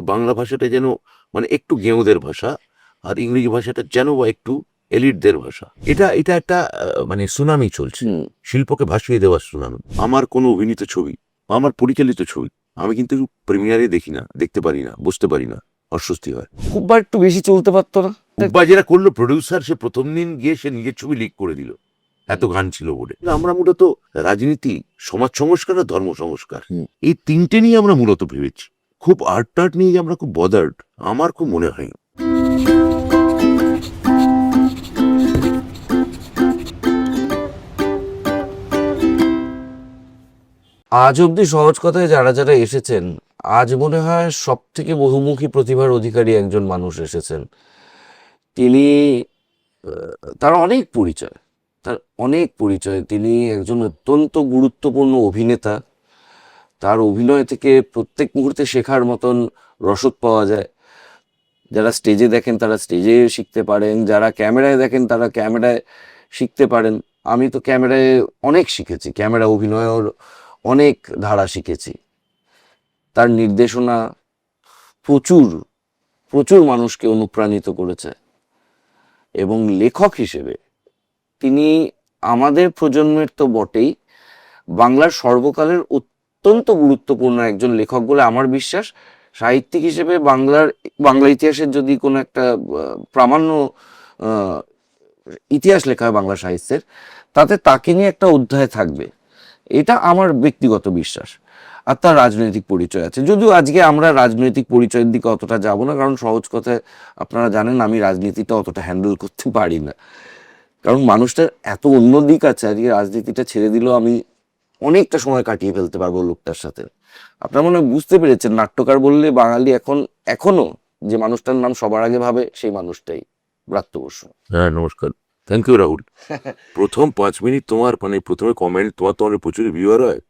বাংলা ভাষাটা যেন মানে একটু গেঁয়োদের ভাষা, আর ইংরেজি ভাষাটা যেন বা একটু এলিটদের ভাষা। এটা এটা একটা মানে সুনামি চলছে, শিল্পকে ভাসিয়ে দেওয়ার সুনামি। আমার কোনো অভিনীত ছবি, আমার পরিচালিত ছবি আমি কিন্তু প্রিমিয়ারে দেখি না, দেখতে পারি না, বুঝতে পারি না, অস্বস্তি হয়। খুব বা একটু বেশি চলতে পারতো না? বা যেটা করলো প্রডিউসার, সে প্রথম দিন গিয়ে সে নিজের ছবি লিক করে দিল, এত গান ছিল বলে। আমরা মূলত রাজনীতি, সমাজ সংস্কার আর ধর্ম সংস্কার, এই তিনটে নিয়ে আমরা মূলত ভেবেছি। খুব আর্ট টার্ট নিয়ে যে আমরা খুব বদার্ড, আমার খুব মনে হয় না। আজ অব্দি সহজ কথায় যারা যারা এসেছেন, আজ মনে হয় সব থেকে বহুমুখী প্রতিভার অধিকারী একজন মানুষ এসেছেন। তিনি তার অনেক পরিচয়, তার অনেক পরিচয়। তিনি একজন অত্যন্ত গুরুত্বপূর্ণ অভিনেতা। তার অভিনয় থেকে প্রত্যেক মুহূর্তে শেখার মতন রসদ পাওয়া যায়। যারা স্টেজে দেখেন তারা স্টেজে শিখতে পারেন, যারা ক্যামেরায় দেখেন তারা ক্যামেরায় শিখতে পারেন। আমি তো ক্যামেরায় অনেক শিখেছি, ক্যামেরা অভিনয়ের অনেক ধারা শিখেছি। তার নির্দেশনা প্রচুর প্রচুর মানুষকে অনুপ্রাণিত করেছে। এবং লেখক হিসেবে তিনি আমাদের প্রজন্মের তো বটেই, বাংলার সর্বকালের অত্যন্ত গুরুত্বপূর্ণ একজন লেখক বলে আমার বিশ্বাস। সাহিত্যিক হিসেবে বাংলা ইতিহাসের যদি কোনো একটা প্রামাণ্য ইতিহাস লেখা হয় বাংলা সাহিত্যের, তাতে তাকে নিয়ে একটা অধ্যায় থাকবে, এটা আমার ব্যক্তিগত বিশ্বাস। আর তার রাজনৈতিক পরিচয় আছে, যদিও আজকে আমরা রাজনৈতিক পরিচয়ের দিকে অতটা যাব না, কারণ সহজ কথায় আপনারা জানেন আমি রাজনীতিটা অতটা হ্যান্ডেল করতে পারি না। কারণ মানুষটার এত অন্য দিক আছে, আজকে রাজনীতিটা ছেড়ে দিলেও আমি অনেকটা সময় কাটিয়ে ফেলতে পারবো লোকটার সাথে। আপনারা মনে হয় বুঝতে পেরেছেন, নাট্যকার বললে বাঙালি এখনো যে মানুষটার নাম সবার আগে ভাবে, সেই মানুষটাই ব্রাত্য বসু। হ্যাঁ, নমস্কার, থ্যাংক ইউ রাহুল। প্রথম 5 মিনিট তোমার মানে প্রথমে কমেন্ট, তোমার তো অনেক প্রচুর ভিউয়ার হয়,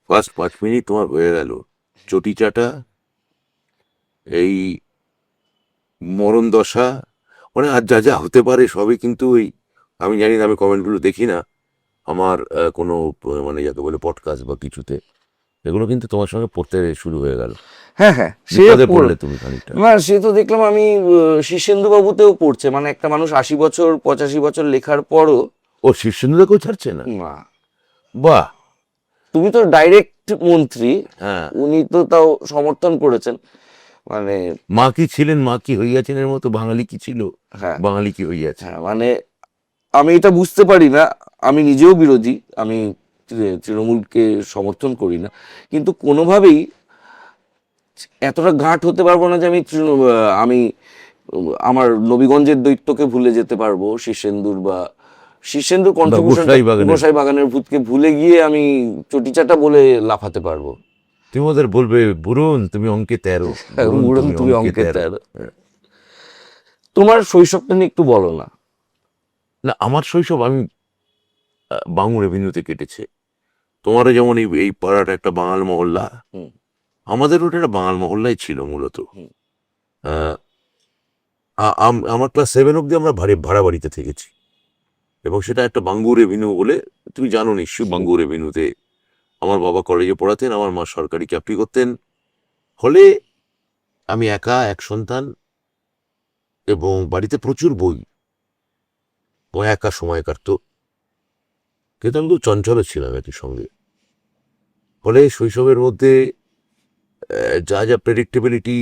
ফার্স্ট 5 মিনিট তোমার হয়ে গেল চটি চাটা, এই মরণ দশা, মানে আর যা যা হতে পারে সবই কিন্তু ওই, আমি জানি না, আমি কমেন্টগুলো দেখি না আমার কোনো মানে যাকে বলে পডকাস্ট বা কিছুতে, এগুলো কিন্তু তোমার সঙ্গে পড়তে শুরু হয়ে গেল। হ্যাঁ হ্যাঁ, সে পড়লে তুমি খানিকটা। না, সে তো দেখলাম আমি শীর্ষেন্দু বাবুতেও পড়ছে, মানে একটা মানুষ 80 বছর 85 বছর লেখার পরও। ও শীর্ষেন্দুদাকেও ছাড়ছে না? না, বাহ। তুমি তো ডাইরেক্ট মন্ত্রী, হ্যাঁ, উনি তো তাও সমর্থন করেছেন। মানে মা কি ছিলেন, মা কি হইয়াছেন এর মতো বাঙালি কি ছিল, হ্যাঁ বাঙালি কি হইয়াছে। হ্যাঁ, মানে আমি এটা বুঝতে পারি না, আমি নিজেও বিরোধী, আমি তৃণমূলকে সমর্থন করি না, কিন্তু কোনোভাবেই এতটা গাঁট হতে পারবো না যে আমি আমার নবীগঞ্জের দৈত্যকে ভুলে যেতে পারবো, শীর্ষেন্দুর কন্ট্রিবিউশন, গোসাই বাগানের ভূতকে ভুলে গিয়ে আমি চটিচাটা বলে লাফাতে পারবো। তুমি ওদের বলবে বুড়ুন তুমি অঙ্কে 13, বুড়ুন তুমি অঙ্কে 13। তোমার শৈশবটা নিয়ে একটু বলো না। না, আমার শৈশব আমি বাঙুর এভিনিউতে কেটেছে। তোমারও যেমন এই পাড়াটা একটা বাঙাল মহল্লা, আমাদের ওটা একটা বাঙাল মহল্লাই ছিল মূলত। আমার ক্লাস 7 অব্দি আমরা ভাড়া বাড়িতে থেকেছি, এবং সেটা একটা বাঙ্গুর এভিনিউ বলে, তুমি জানো নিশ্চয়ই। বাঙ্গুর এভিনিউতে আমার বাবা কলেজে পড়াতেন, আমার মা সরকারি চাকরি করতেন, ফলে আমি এক সন্তান, এবং বাড়িতে প্রচুর বই, একা সময় কাটতো, কিন্তু আমি খুব চঞ্চল ছিলাম একই সঙ্গে। ফলে শৈশবের মধ্যে যা যা প্রেডিক্টেবিলিটি,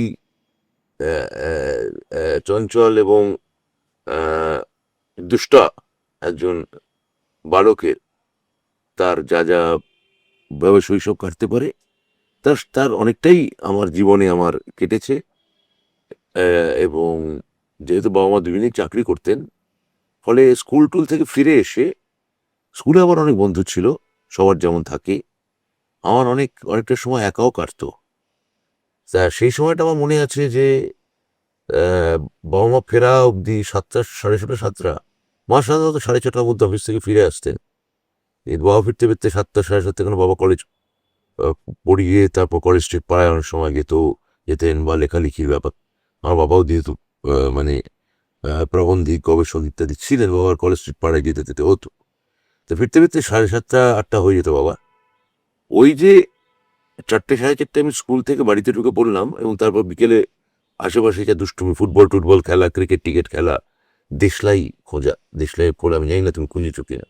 চঞ্চল এবং দুষ্টা একজন বালকের, তার যা যা ভাবে শৈশব কাটতে পারে, তার অনেকটাই আমার জীবনে আমার কেটেছে। এবং যেহেতু বাবা মা দুজনেই চাকরি করতেন, ফলে স্কুল টুল থেকে ফিরে এসে, স্কুলে আমার অনেক বন্ধু ছিল, সবার যেমন থাকে, আমার অনেকটা সময় একাও কাটতো। তা সেই সময়টা আমার মনে আছে যে বাবা মা ফেরা অবধি 7টা, 6:30, 7টা, মা সাধারণত 6:30টার মধ্যে অফিস থেকে ফিরে আসতেন। এই বাবা ফিরতে ফিরতে 7টা, 7:30, কেন বাবা কলেজ পড়িয়ে তারপর কলেজ স্ট্রিট পাড়ায় অনেক সময় যেতেন, বা লেখালেখির ব্যাপার। আমার বাবাও যেহেতু মানে প্রবন্ধিক, গবেষক ইত্যাদি ছিলেন, বাবার কলেজ স্ট্রিট পাড়ায় যেতে যেতে হতো। তো ফিরতে ফিরতে 7:30, 8টা হয়ে যেত বাবা। ওই যে 4:30 আমি স্কুল থেকে বাড়িতে ঢুকে পড়লাম, এবং তারপর বিকেলে আশেপাশে যা দুষ্টুমি, ফুটবল টুটবল খেলা, ক্রিকেট টিকেট খেলা, দেশলাই খোঁজা। দেশলাই খোলা, আমি জানি না তুমি খুঁজেছো কিনা,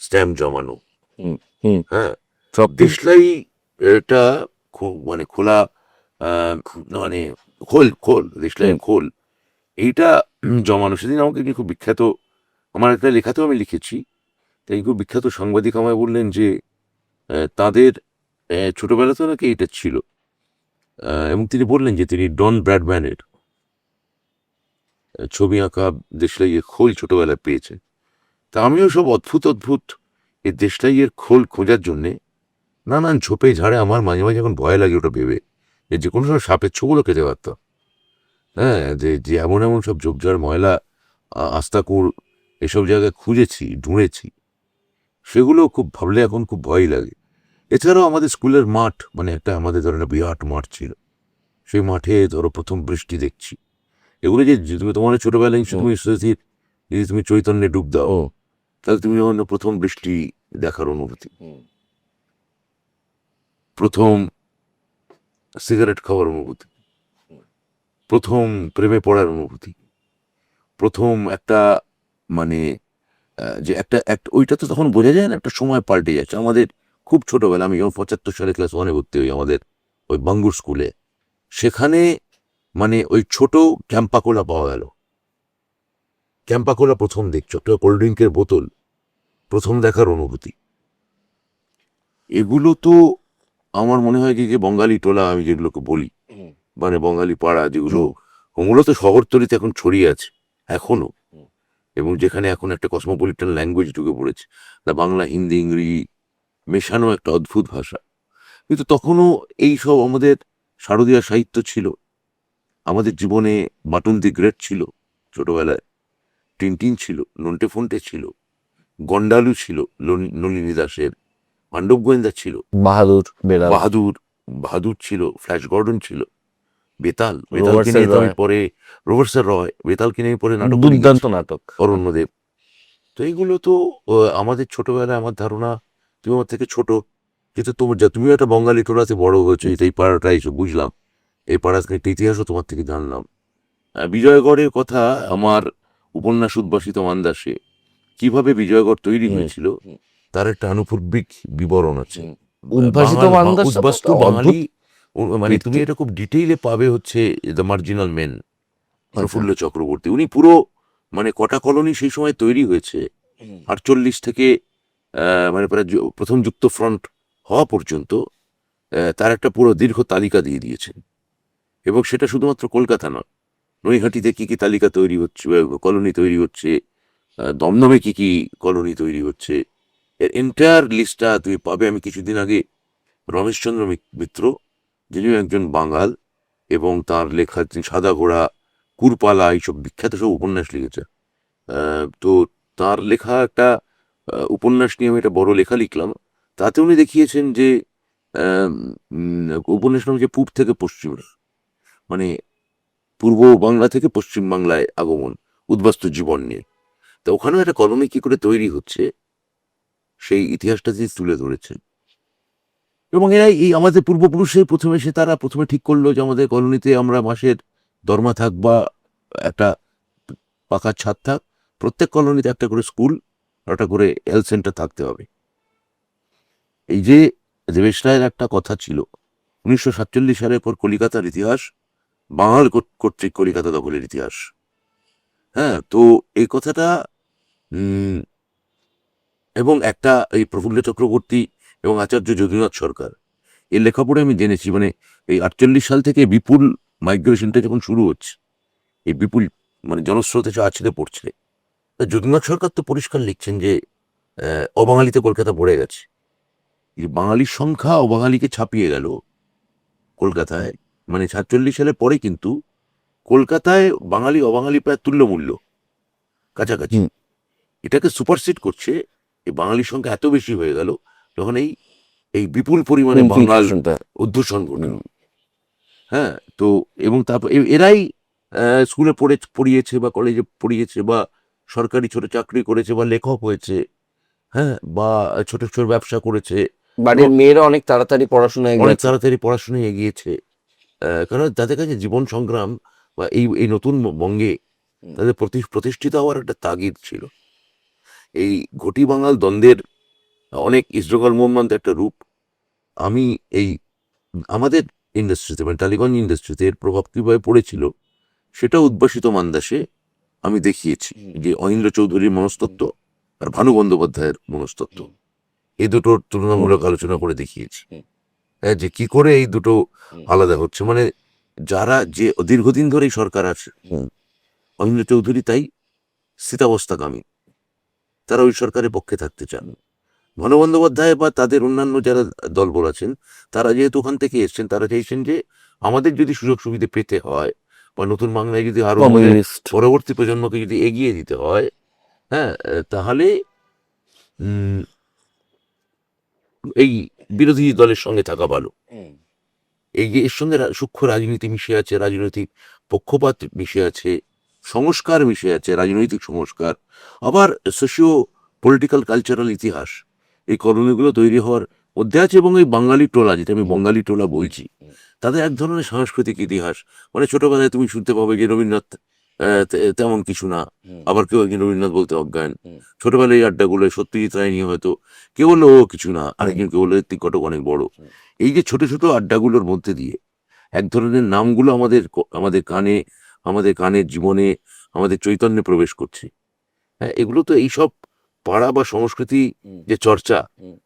স্ট্যাম্প জমানো। হুম, হুম, হ্যাঁ, সব দেশলাই এটা মানে খোলা, মানে খোল দেশলাই খোল, এইটা জমানো। সেদিন আমাকে কি খুব বিখ্যাত, আমার একটা লেখাতেও আমি লিখেছি, তাই খুব বিখ্যাত সাংবাদিক আমায় বললেন যে তাদের ছোটবেলাতেও নাকি এটা ছিল। এবং তিনি বললেন যে তিনি ডন ব্র্যাডম্যানের ছবি আঁকা দেশলাইয়ের খোল ছোটবেলায় পেয়েছে। তা আমিও সব অদ্ভুত অদ্ভুত এই দেশলাইয়ের খোল খোঁজার জন্যে নানান ঝোপে ঝাড়ে, আমার মাঝে মাঝে এখন ভয় লাগে ওটা ভেবে, যে কোনো সময় সাপের ছোবলও খেতে পারতাম। হ্যাঁ, যে যে এমন এমন সব ঝোপঝাড়, ময়লা, আস্তাকুড়, এসব জায়গায় খুঁজেছি, ঢুঁড়েছি, সেগুলো খুব ভাবলে এখন খুব ভয় লাগে। এছাড়াও আমাদের স্কুলের মাঠ, মানে একটা আমাদের ধরনের বিরাট মাঠ ছিল, সেই মাঠে ধরো প্রথম বৃষ্টি দেখছি, এগুলো যে যে তুমি তোমার ছোটবেলায় তুমি স্মৃতির, যদি তুমি চৈতন্যে ডুব দাও, তাহলে তুমি যখন প্রথম বৃষ্টি দেখার অনুভূতি, প্রথম সিগারেট খাওয়ার অনুভূতি, প্রথম প্রেমে পড়ার অনুভূতি, প্রথম একটা মানে যে একটা ওইটা তো তখন বোঝা যায় না, একটা সময় পাল্টে যাচ্ছে। আমাদের খুব ছোটবেলা, আমি যখন 75 সালে ক্লাস 1-এ ভর্তি হই আমাদের ওই বাঙ্গুর স্কুলে, সেখানে মানে ওই ছোট ক্যাম্পাকোলা পাওয়া গেল। ক্যাম্পাকোলা প্রথম দেখছো, একটা কোল্ড ড্রিঙ্কের বোতল, প্রথম দেখার অনুভূতি। এগুলো তো আমার মনে হয় যে বঙ্গালী টোলা আমি যেগুলোকে বলি, মানে বঙ্গালী পাড়া যেগুলো, ওগুলো তো শহরতলিতে এখন ছড়িয়ে আছে এখনো, এবং যেখানে এখন একটা কসমোপলিটান ল্যাঙ্গুয়েজ ঢুকে পড়েছে, তা বাংলা হিন্দি ইংরেজি মেশানো একটা অদ্ভুত ভাষা। কিন্তু তখনও এই সব আমাদের শারদীয় সাহিত্য ছিল আমাদের জীবনে। বাটুন দি গ্রেট ছিল ছোটবেলায়, টিনটিন ছিল, নন্টে ফন্টে ছিল, গন্ডালু ছিল নলিনী দাসের, পাণ্ডব গোয়েন্দা ছিল, বাহাদুর, বেড়াল, বাহাদুর, বাহাদুর ছিল, ফ্ল্যাশ গর্ডন ছিল, বেতাল, বেতালকে রোভার্সের নিয়ে তো আমি রয়, পরে, রোভার্সের রয়, বেতালকে নিয়ে পরে নাটক দুর্দান্ত নাটক। অরণ্যদেব। তো এইগুলো তো আমাদের ছোটবেলায়, আমার ধারণা তুমি আমার থেকে ছোট, যেহেতু তোমার তুমিও একটা বঙ্গালী টোলাতে বড় হয়েছো, এই পাড়াটা এসে বুঝলাম, এই পাড়ার একটা ইতিহাসও তোমার থেকে জানলাম। বিজয়গড়ের কথা, আমার উপন্যাস উদ্ভাসিত মান্দাসে কিভাবে বিজয়গড় তৈরি হয়েছিল তার একটা আনুপূর্বিক বিবরণ আছে। উদ্ভাসিত মান্দাসা তো উদ্বাস্তু একটা বাঙালি, মানে কীর্তি। তুমি এটা খুব ডিটেইলে পাবে হচ্ছে দ্য মার্জিনাল মেন, প্রফুল্ল চক্রবর্তী। উনি পুরো মানে কটা কলোনি সেই সময় তৈরি হয়েছে 48 থেকে মানে প্রায় প্রথম যুক্ত ফ্রন্ট হওয়া পর্যন্ত, তার একটা পুরো দীর্ঘ তালিকা দিয়ে দিয়েছেন। এবং সেটা শুধুমাত্র কলকাতা নয়, নৈহাটিতে কি কি তালিকা তৈরি হচ্ছে, কলোনি তৈরি হচ্ছে, দমদমে কি কি কলোনি তৈরি হচ্ছে, এর এন্টায়ার লিস্টটা তুমি পাবে। আমি কিছুদিন আগে রমেশচন্দ্র মিত্র, যিনি একজন বাঙাল, এবং তার লেখা সাদা ঘোড়া, কুরপালা, এইসব বিখ্যাত সব উপন্যাস লিখেছে। তো তার লেখা একটা উপন্যাস নিয়ে আমি একটা বড় লেখা লিখলাম। তাতে উনি দেখিয়েছেন যে উপন্যাস নাম হচ্ছে পূব থেকে পশ্চিম, মানে পূর্ব বাংলা থেকে পশ্চিম বাংলায় আগমন, উদ্বাস্তু জীবন নিয়ে। তো ওখানেও একটা কলোনি কি করে তৈরি হচ্ছে সেই ইতিহাসটা তিনি তুলে ধরেছেন। এবং এরাই এই আমাদের পূর্বপুরুষের প্রথমে তারা প্রথমে ঠিক করলো যে আমাদের কলোনিতে আমরা মাসের দরমা থাক বা একটা পাকা ছাদ থাক, প্রত্যেক কলোনিতে একটা করে স্কুল, একটা করে হেলথ সেন্টার থাকতে হবে। এই যে দেবেশ রায়ের একটা কথা ছিল, 1947 সালের পর কলিকাতার ইতিহাস বাঙাল কর্তৃক কলিকাতা দখলের ইতিহাস। হ্যাঁ, তো এই কথাটা এবং একটা এই প্রফুল্ল চক্রবর্তী এবং আচার্য যদুনাথ সরকার এর লেখাপড়ে আমি জেনেছি, মানে এই 48 সাল থেকে বিপুল মাইগ্রেশনটা যখন শুরু হচ্ছে, এই বিপুল মানে জনস্রোতে আছড়ে পড়ছে, যদুনাথ সরকার তো পরিষ্কার লিখছেন যে অবাঙালিতে কলকাতা পড়ে গেছে। এই বাঙালির সংখ্যা অবাঙালিকে ছাপিয়ে গেল কলকাতায়, মানে 47 সালের পরে কিন্তু কলকাতায় বাঙালি অবাঙালি প্রায় তুল্যমূল্য, কাছাকাছি। এটাকে সুপারসিড করছে, এই বাঙালির সংখ্যা এত বেশি হয়ে গেল যখন এই বিপুল পরিমাণে বাঙাল অধ্যুষণ ঘটল। হ্যাঁ, তো এবং তারপর এরাই স্কুলে পড়িয়েছে বা কলেজে পড়িয়েছে বা সরকারি ছোট চাকরি করেছে বা লেখক হয়েছে, হ্যাঁ, বা ছোট ছোট ব্যবসা করেছে, বাড়ির মেয়েরা অনেক তাড়াতাড়ি পড়াশোনায় অনেক তাড়াতাড়ি পড়াশোনায় এগিয়েছে, কারণ তাদের কাছে জীবন সংগ্রাম বা এই নতুন বঙ্গে তাদের প্রতিষ্ঠিত হওয়ার একটা তাগিদ ছিল। এই ঘটি বাঙাল দ্বন্দ্বের অনেক ইসরগল মোহাম্মদ একটা রূপ। আমি এই আমাদের ইন্ডাস্ট্রিতে মানে টালিগঞ্জ ইন্ডাস্ট্রিতে এর প্রভাব কিভাবে পড়েছিল সেটা উদ্ভাসিত মান্দাসে আমি দেখিয়েছি, যে অহিন্দ্র চৌধুরীর মনস্তত্ত্ব আর ভানু বন্দ্যোপাধ্যায়ের মনস্তত্ত্ব এই দুটোর তুলনামূলক আলোচনা করে দেখিয়েছি, হ্যাঁ, যে কি করে এই দুটো আলাদা হচ্ছে। মানে যারা যে দীর্ঘদিন ধরেই সরকার আছে, অহিন্দ্র চৌধুরী তাই স্থিতাবস্থাকামী, তারা ওই সরকারের পক্ষে থাকতে চান। ভানু বন্দ্যোপাধ্যায় বা তাদের অন্যান্য যারা দলবল আছেন তারা যেহেতু ওখান থেকে এসছেন, তারা চাইছেন যে আমাদের যদি সুযোগ সুবিধা পেতে হয় বা নতুন বাংলায় যদি আরো আমাদের পরবর্তী প্রজন্মকে যদি এগিয়ে দিতে হয়, হ্যাঁ, তাহলে এই বিরোধী দলের সঙ্গে থাকা ভালো। এই যে এর সঙ্গে সূক্ষ্ম রাজনীতি মিশে আছে, রাজনৈতিক পক্ষপাত মিশে আছে, সংস্কার মিশে আছে, রাজনৈতিক সংস্কার, আবার সোশিও পলিটিক্যাল কালচারাল ইতিহাস, এই কলোনিগুলো তৈরি হওয়ার মধ্যে আছে। এবং এই বাঙালি টোলা, যেটা আমি বঙ্গালী টোলা বলছি, তাদের এক ধরনের সাংস্কৃতিক ইতিহাস। মানে ছোটবেলায় তুমি শুনতে পাবে যে রবীন্দ্রনাথ তেমন কিছু না, আবার কেউ একজন রবীন্দ্রনাথ বলতে অজ্ঞান। ছোটবেলায় এই আড্ডাগুলো সত্যজিৎ রায় নিয়ে হয়তো কেউ বললো ও কিছু না, আরেকজন কেউ বললো ঋত্বিক ঘটক অনেক বড়। এই যে ছোট ছোট আড্ডাগুলোর মধ্যে দিয়ে এক ধরনের নামগুলো আমাদের কানে, আমাদের কানের জীবনে, আমাদের চৈতন্যে প্রবেশ করছে। হ্যাঁ, এগুলো তো এইসব পাড়া বা সংস্কৃতি যে চর্চা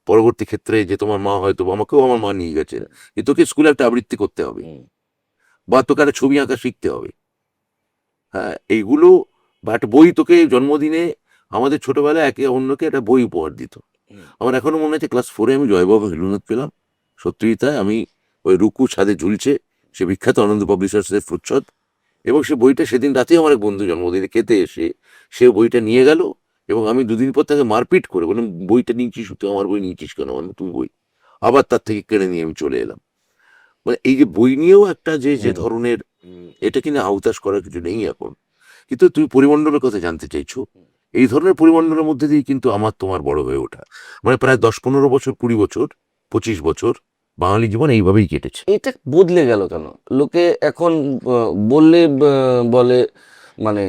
পরবর্তী ক্ষেত্রে, যে তোমার মা হয়তো, আমাকেও আমার মা নিয়ে গেছে যে তোকে স্কুলে একটা আবৃত্তি করতে হবে বা তোকে একটা ছবি আঁকা শিখতে হবে। হ্যাঁ, এইগুলো বা একটা বই, তোকে জন্মদিনে আমাদের ছোটবেলায় একে অন্যকে একটা বই উপহার দিত। আমার এখনো মনে আছে ক্লাস 4-এ আমি জয়বাবু হেলুনাথ পেলাম, সত্যিই তাই। আমি ওই রুকু ছাদে ঝুলছে, সে বিখ্যাত আনন্দ পাবলিশার্সের প্রচ্ছদ, এবং সে বইটা সেদিন রাতেই আমার এক বন্ধু জন্মদিনে খেতে এসে সে বইটা নিয়ে গেল, এবং আমি দুদিন পর তাকে মারপিট করে বললাম বইটা নিয়েছিস, তুই আমার বই নিয়েছিস কেন? আমি তুই বই, আবার তার থেকে কেড়ে নিয়ে আমি চলে এলাম। মানে এই যে বই নিয়েও একটা যে ধরনের, এটা কিনা আওতাস করার কিছু নেই এখন। কিন্তু তুই পরিমণ্ডলের কথা জানতে চাইছো, এই ধরনের পরিমণ্ডলের মধ্যে দিয়ে কিন্তু আমার তোমার বড় হয়ে ওঠা, মানে প্রায় 10-15 বছর, 20 বছর, 25 বছর বাঙালি জীবন এইভাবেই কেটেছে। এটা বদলে গেল কেন? লোকে এখন বললে বলে মানে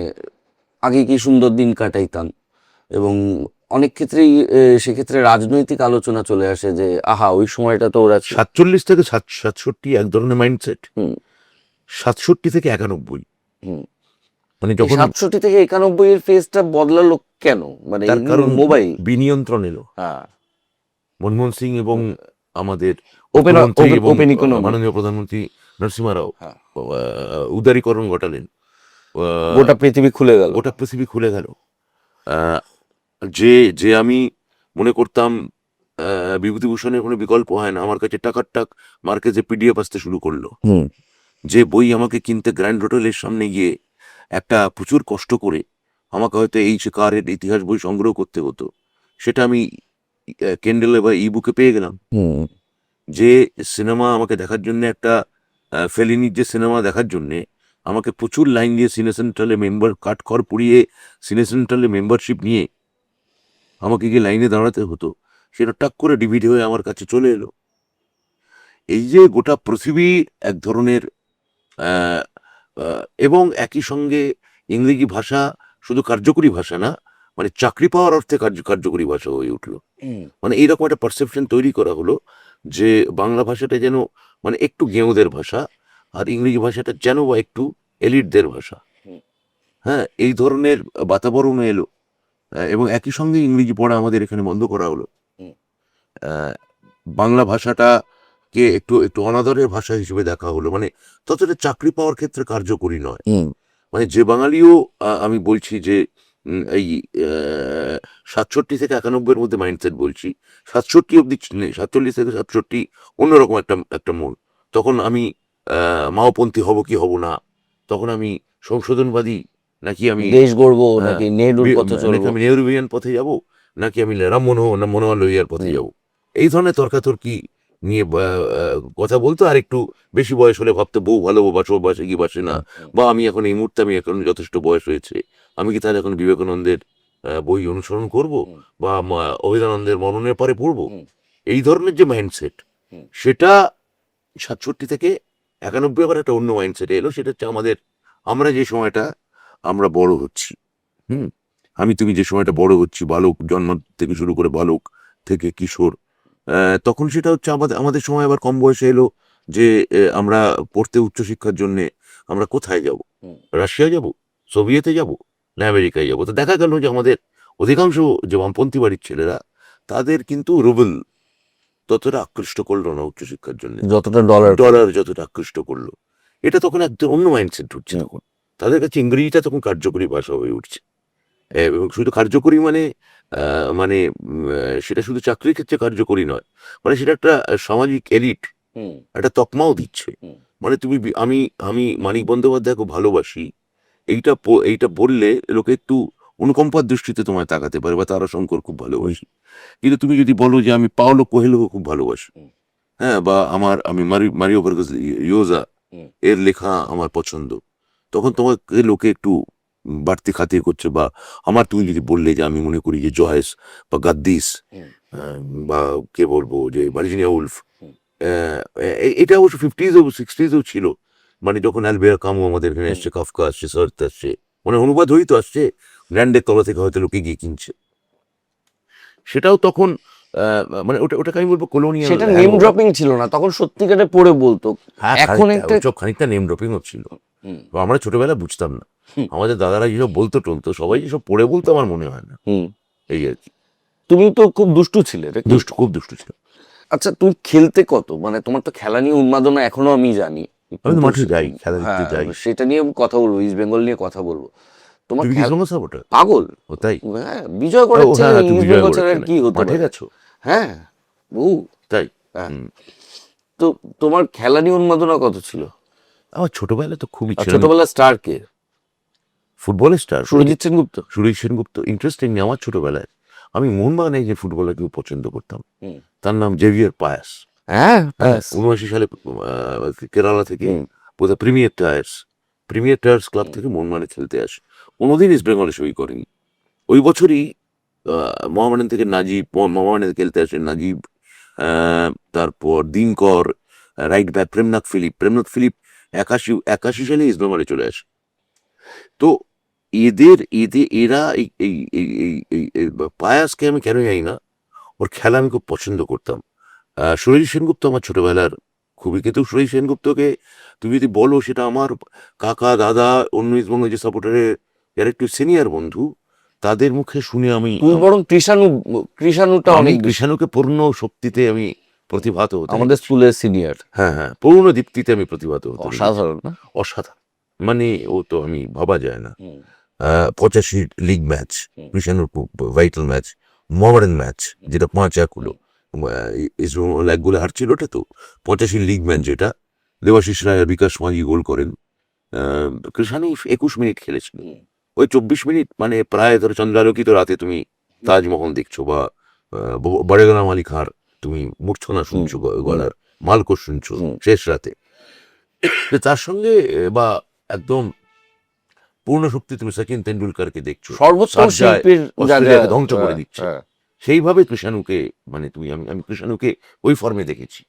আগে কি সুন্দর দিন কাটাইতাম, এবং অনেক ক্ষেত্রেই সেক্ষেত্রে রাজনৈতিক আলোচনা চলে আসে যে আহা ওই সময়টা তো ওরা 47 থেকে 67 এক ধরনের মাইন্ডসেট, 67 থেকে 91, মানে যখন 67 থেকে 91 এর ফেজটা বদলালো কেন? মানে তার কারণ মোবাইল বিনিয়ন্ত্রণ এলো। হ্যাঁ, মনমোহন সিং এবং আমাদের ওপেন মুখ্যমন্ত্রী এবং ওপেন ইকোনমি, মাননীয় প্রধানমন্ত্রী নরসিমা রাও হ্যাঁ, উদারীকরণ ঘটালেন, গোটা পৃথিবী খুলে গেল। গোটা পৃথিবী খুলে গেল। আহ, যে যে আমি মনে করতাম বিভূতিভূষণের কোনো বিকল্প হয় না, আমার কাছে টাকার টাক মার্কেটে পিডিএফ আসতে শুরু করলো। যে বই আমাকে কিনতে গ্র্যান্ড হোটেলের সামনে গিয়ে একটা প্রচুর কষ্ট করে আমাকে হয়তো এই শিকারের ইতিহাস বই সংগ্রহ করতে হতো, সেটা আমি কেন্ডেলে বা ই বুকে পেয়ে গেলাম। যে সিনেমা আমাকে দেখার জন্য একটা ফেলিনির যে সিনেমা দেখার জন্যে আমাকে প্রচুর লাইন দিয়ে সিনে সেন্ট্রালে কাঠখড় পুড়িয়ে সিনে সেন্ট্রালে মেম্বারশিপ নিয়ে আমাকে গিয়ে লাইনে দাঁড়াতে হতো, সেটা টাক করে ডিভিডি হয়ে আমার কাছে চলে এলো। এই যে গোটা পৃথিবী এক ধরনের এবং একই সঙ্গে ইংরেজি ভাষা শুধু কার্যকরী ভাষা না, মানে চাকরি পাওয়ার অর্থে কার্যকরী ভাষা হয়ে উঠলো। মানে এইরকম একটা পারসেপশন তৈরি করা হলো যে বাংলা ভাষাটা যেন মানে একটু গেঁয়োদের ভাষা, আর ইংরেজি ভাষাটা যেন বা একটু এলিটদের ভাষা। হ্যাঁ, এই ধরনের বাতাবরণ এলো, এবং একই সঙ্গে ইংরেজি পড়া আমাদের এখানে বন্ধ করা হলো। বাংলা ভাষাটাকে একটু একটু অনাদরের ভাষা হিসেবে দেখা হলো, মানে ততটা চাকরি পাওয়ার ক্ষেত্রে কার্যকরী নয়। মানে যে বাঙালিও আমি বলছি যে এই 67 থেকে 91 মধ্যে মাইন্ডসেট বলছি, 67 অব্দি 47 থেকে 67 অন্যরকম একটা মন। তখন আমি মাওপন্থী হব কি হব না, তখন আমি সংশোধনবাদী নাকি আমি দেশ গড়বো নাকি নেহরুর পথে চলবো, আমি নেহরুভিয়ান পথে যাব নাকি আমি রাম মনোহর লোহিয়ার পথে যাব, এই ধরনের তর্কাতর্কি নিয়ে কথা বলতো। আর একটু বেশি বয়স হলে ভাবতে বউ ভালো বাসে কি বাসে না, বা আমি এখন এই মুহূর্তে আমি এখন যথেষ্ট বয়স হয়েছে, আমি কি তাহলে এখন বিবেকানন্দের বই অনুসরণ করব বা অভিধানন্দের মননের পরে পড়বো। এই ধরনের যে মাইন্ডসেট, হুম। সেটা 67 থেকে 91 আবার একটা অন্য মাইন্ডসেট এলো। সেটা হচ্ছে আমরা যে সময়টা আমরা বড় হচ্ছি, তুমি যে সময়টা বড় হচ্ছি, বালক জন্ম থেকে শুরু করে বালক থেকে কিশোর, তখন সেটা হচ্ছে আমাদের সময় আবার কম বয়সে এলো যে আমরা পড়তে উচ্চশিক্ষার জন্য আমরা কোথায় যাব? হুম। রাশিয়া যাব, সোভিয়েতে যাব, না আমেরিকায় যাব? তো দেখা গেল যে আমাদের অধিকাংশ যে বামপন্থী বাড়ির ছেলেরা, তাদের কিন্তু রুবেল ততটা আকৃষ্ট করলো না উচ্চশিক্ষার জন্য, যতটা ডলার ডলার যতটা আকৃষ্ট করলো। এটা তখন একদম অন্য মাইন্ডসেট ঢুকছে। তখন তাদের কাছে ইংরেজিটা তখন কার্যকরী ভাষা হয়ে উঠছে। এবং শুধু কার্যকরী মানে সেটা শুধু চাকরির ক্ষেত্রে কার্যকরী নয়, মানে সেটা একটা সামাজিক এলিট একটা তকমাও দিচ্ছে। হুম। মানে আমি আমি মানিক বন্দ্যোপাধ্যায় খুব ভালোবাসি, এইটা বললে লোকে একটু অনুকম্পার দৃষ্টিতে তোমায় তাকাতে পারে, বা তারাশঙ্কর খুব ভালোবাসি। কিন্তু তুমি যদি বলো যে আমি পাওলো কোয়েলোকে খুব ভালোবাসি, হ্যাঁ, বা আমি মারিও ভার্গাস ইয়োজা এর লেখা আমার পছন্দ, তখন তোমাকে লোকে একটু বাড়তি খাতির করছে। বা তুমি যদি বললে যে আমি মনে করি যে জয়েস বা গাদ্দিস, বা কে বলবো যে ভার্জিনিয়া উলফ, এটা অবশ্য 50s ও 60s ছিল, মানে যখন অ্যালবেয়ার কামু আমাদের এখানে আসছে, কাফকা আসছে, সার্থ আসছে, মানে অনুবাদ হয়েই তো আসছে, গ্র্যান্ডের তলা থেকে হয়তো লোকে গিয়ে কিনছে। সেটাও তখন মানে ওটাকে আমি বলবো কলোনিয়াল। সেটা নেম ড্রপিং ছিল না, তখন সত্যিকারে পড়ে বলতো। এখন একটা খানিকটা নেম ড্রপিংও ছিল। আমরা ছোটবেলায় বুঝতাম না, আমাদের দাদারা যেসব বলতো টলতো, সবাই যেসব পড়ে বলতো আমার মনে হয় না। এই আর কি। তুমি তো খুব দুষ্টু ছিলে রে। খুব দুষ্টু ছিল। আচ্ছা, তুমি খেলতে কত, মানে তোমার তো খেলা নিয়ে উন্মাদনা এখনো আমি জানি। আমি মাঠে যাই, খেলা দেখতে যাই। সেটা নিয়ে কথা বলবো, ইস্ট বেঙ্গল নিয়ে কথা বলবো। তোমার তুমি কি ইস্ট বেঙ্গল সাপোর্টার? পাগল। ও তাই? হ্যাঁ, বিজয় করে ইস্ট বেঙ্গল ছাড়া আর কি হতে মাঠে পারে? গেছো? হ্যাঁ, তাই? তো তোমার খেলা নিয়ে উন্মাদনা কত ছিল? আমার ছোটবেলায় তো খুবই ছিল। ছোটবেলায় স্টার কে? ফুটবলের স্টার সুরজিৎ সেনগুপ্ত। সুরজিৎ সেনগুপ্ত। ইন্টারেস্টিং, আমার ছোটবেলায় আমি মোহনবাগানে যে ফুটবলার কেউ পছন্দ করতাম, তার নাম জেভিয়ার পায়াস। হ্যাঁ, 79 সালে কেরালা থেকে বোধহয় প্রিমিয়ার টায়ার্স ক্লাব থেকে মোহনবাগানে খেলতে আসে। কোনোদিন ইস্ট বেঙ্গলে সই করেনি। ওই বছরই মোহামেডান থেকে মোহামেডানে খেলতে আসে নাজিব, তারপর Dinkar, right back Premnath Philip 81 সালে ইস্ট বেঙ্গলে চলে আসে। তো এরা এই পায়াসকে আমি কেন জানি না, ওর খেলা আমি খুব পছন্দ করতাম। সুরজিৎ সেনগুপ্ত আমার ছোটবেলার খুবই, কিন্তু সুরজিৎ সেনগুপ্তকে তুমি যদি বলো, সেটা আমার কাকা দাদা অন্য ইস্টবেঙ্গল যে সাপোর্টারের যারা একটু সিনিয়র বন্ধু, তাদের মুখে শুনে আমি বরং কৃষাণুটা অনেক কৃষাণুকে পূর্ণ শক্তিতে আমি প্রতিভাত হতে, আমাদের স্কুলের সিনিয়র। হ্যাঁ, পূর্ণ দীপ্তিতে আমি প্রতিভাত হতে। অসাধারণ না? অসাধারণ, মানে ও তো আমি ভাবা যায় না। 85 লিগ ম্যাচ, কৃষাণুর ভাইটাল ম্যাচ, মোহামেডান ম্যাচ যেটা 5-1 হলো, ইস্টবেঙ্গল 1 গোলে হারছিল, ওটা তো 85 লিগ ম্যাচ, যেটা দেবাশিস রায় আর বিকাশ মাঝি গোল করেন। কৃষাণু 21 মিনিট খেলেছিল। ওই 24 মিনিট মানে প্রায় ধরো চন্দ্রালোকিত রাতে তুমি তাজমহল দেখছো, বা বড়েগলাম আলী খাঁর তুমি মূর্ছনা শুনছো, গলার মালকোষ শুনছো শেষ রাতে। তার সঙ্গে বা একদম পূর্ণ শক্তি তুমি সচিন তেন্ডুলকারকে দেখছো, সর্বোত্তম শিল্পীর অস্ট্রেলিয়াকে ধ্বংস করে দিচ্ছে। সেইভাবে কৃষাণুকে, মানে আমি কৃষাণুকে ওই ফর্মে দেখেছি।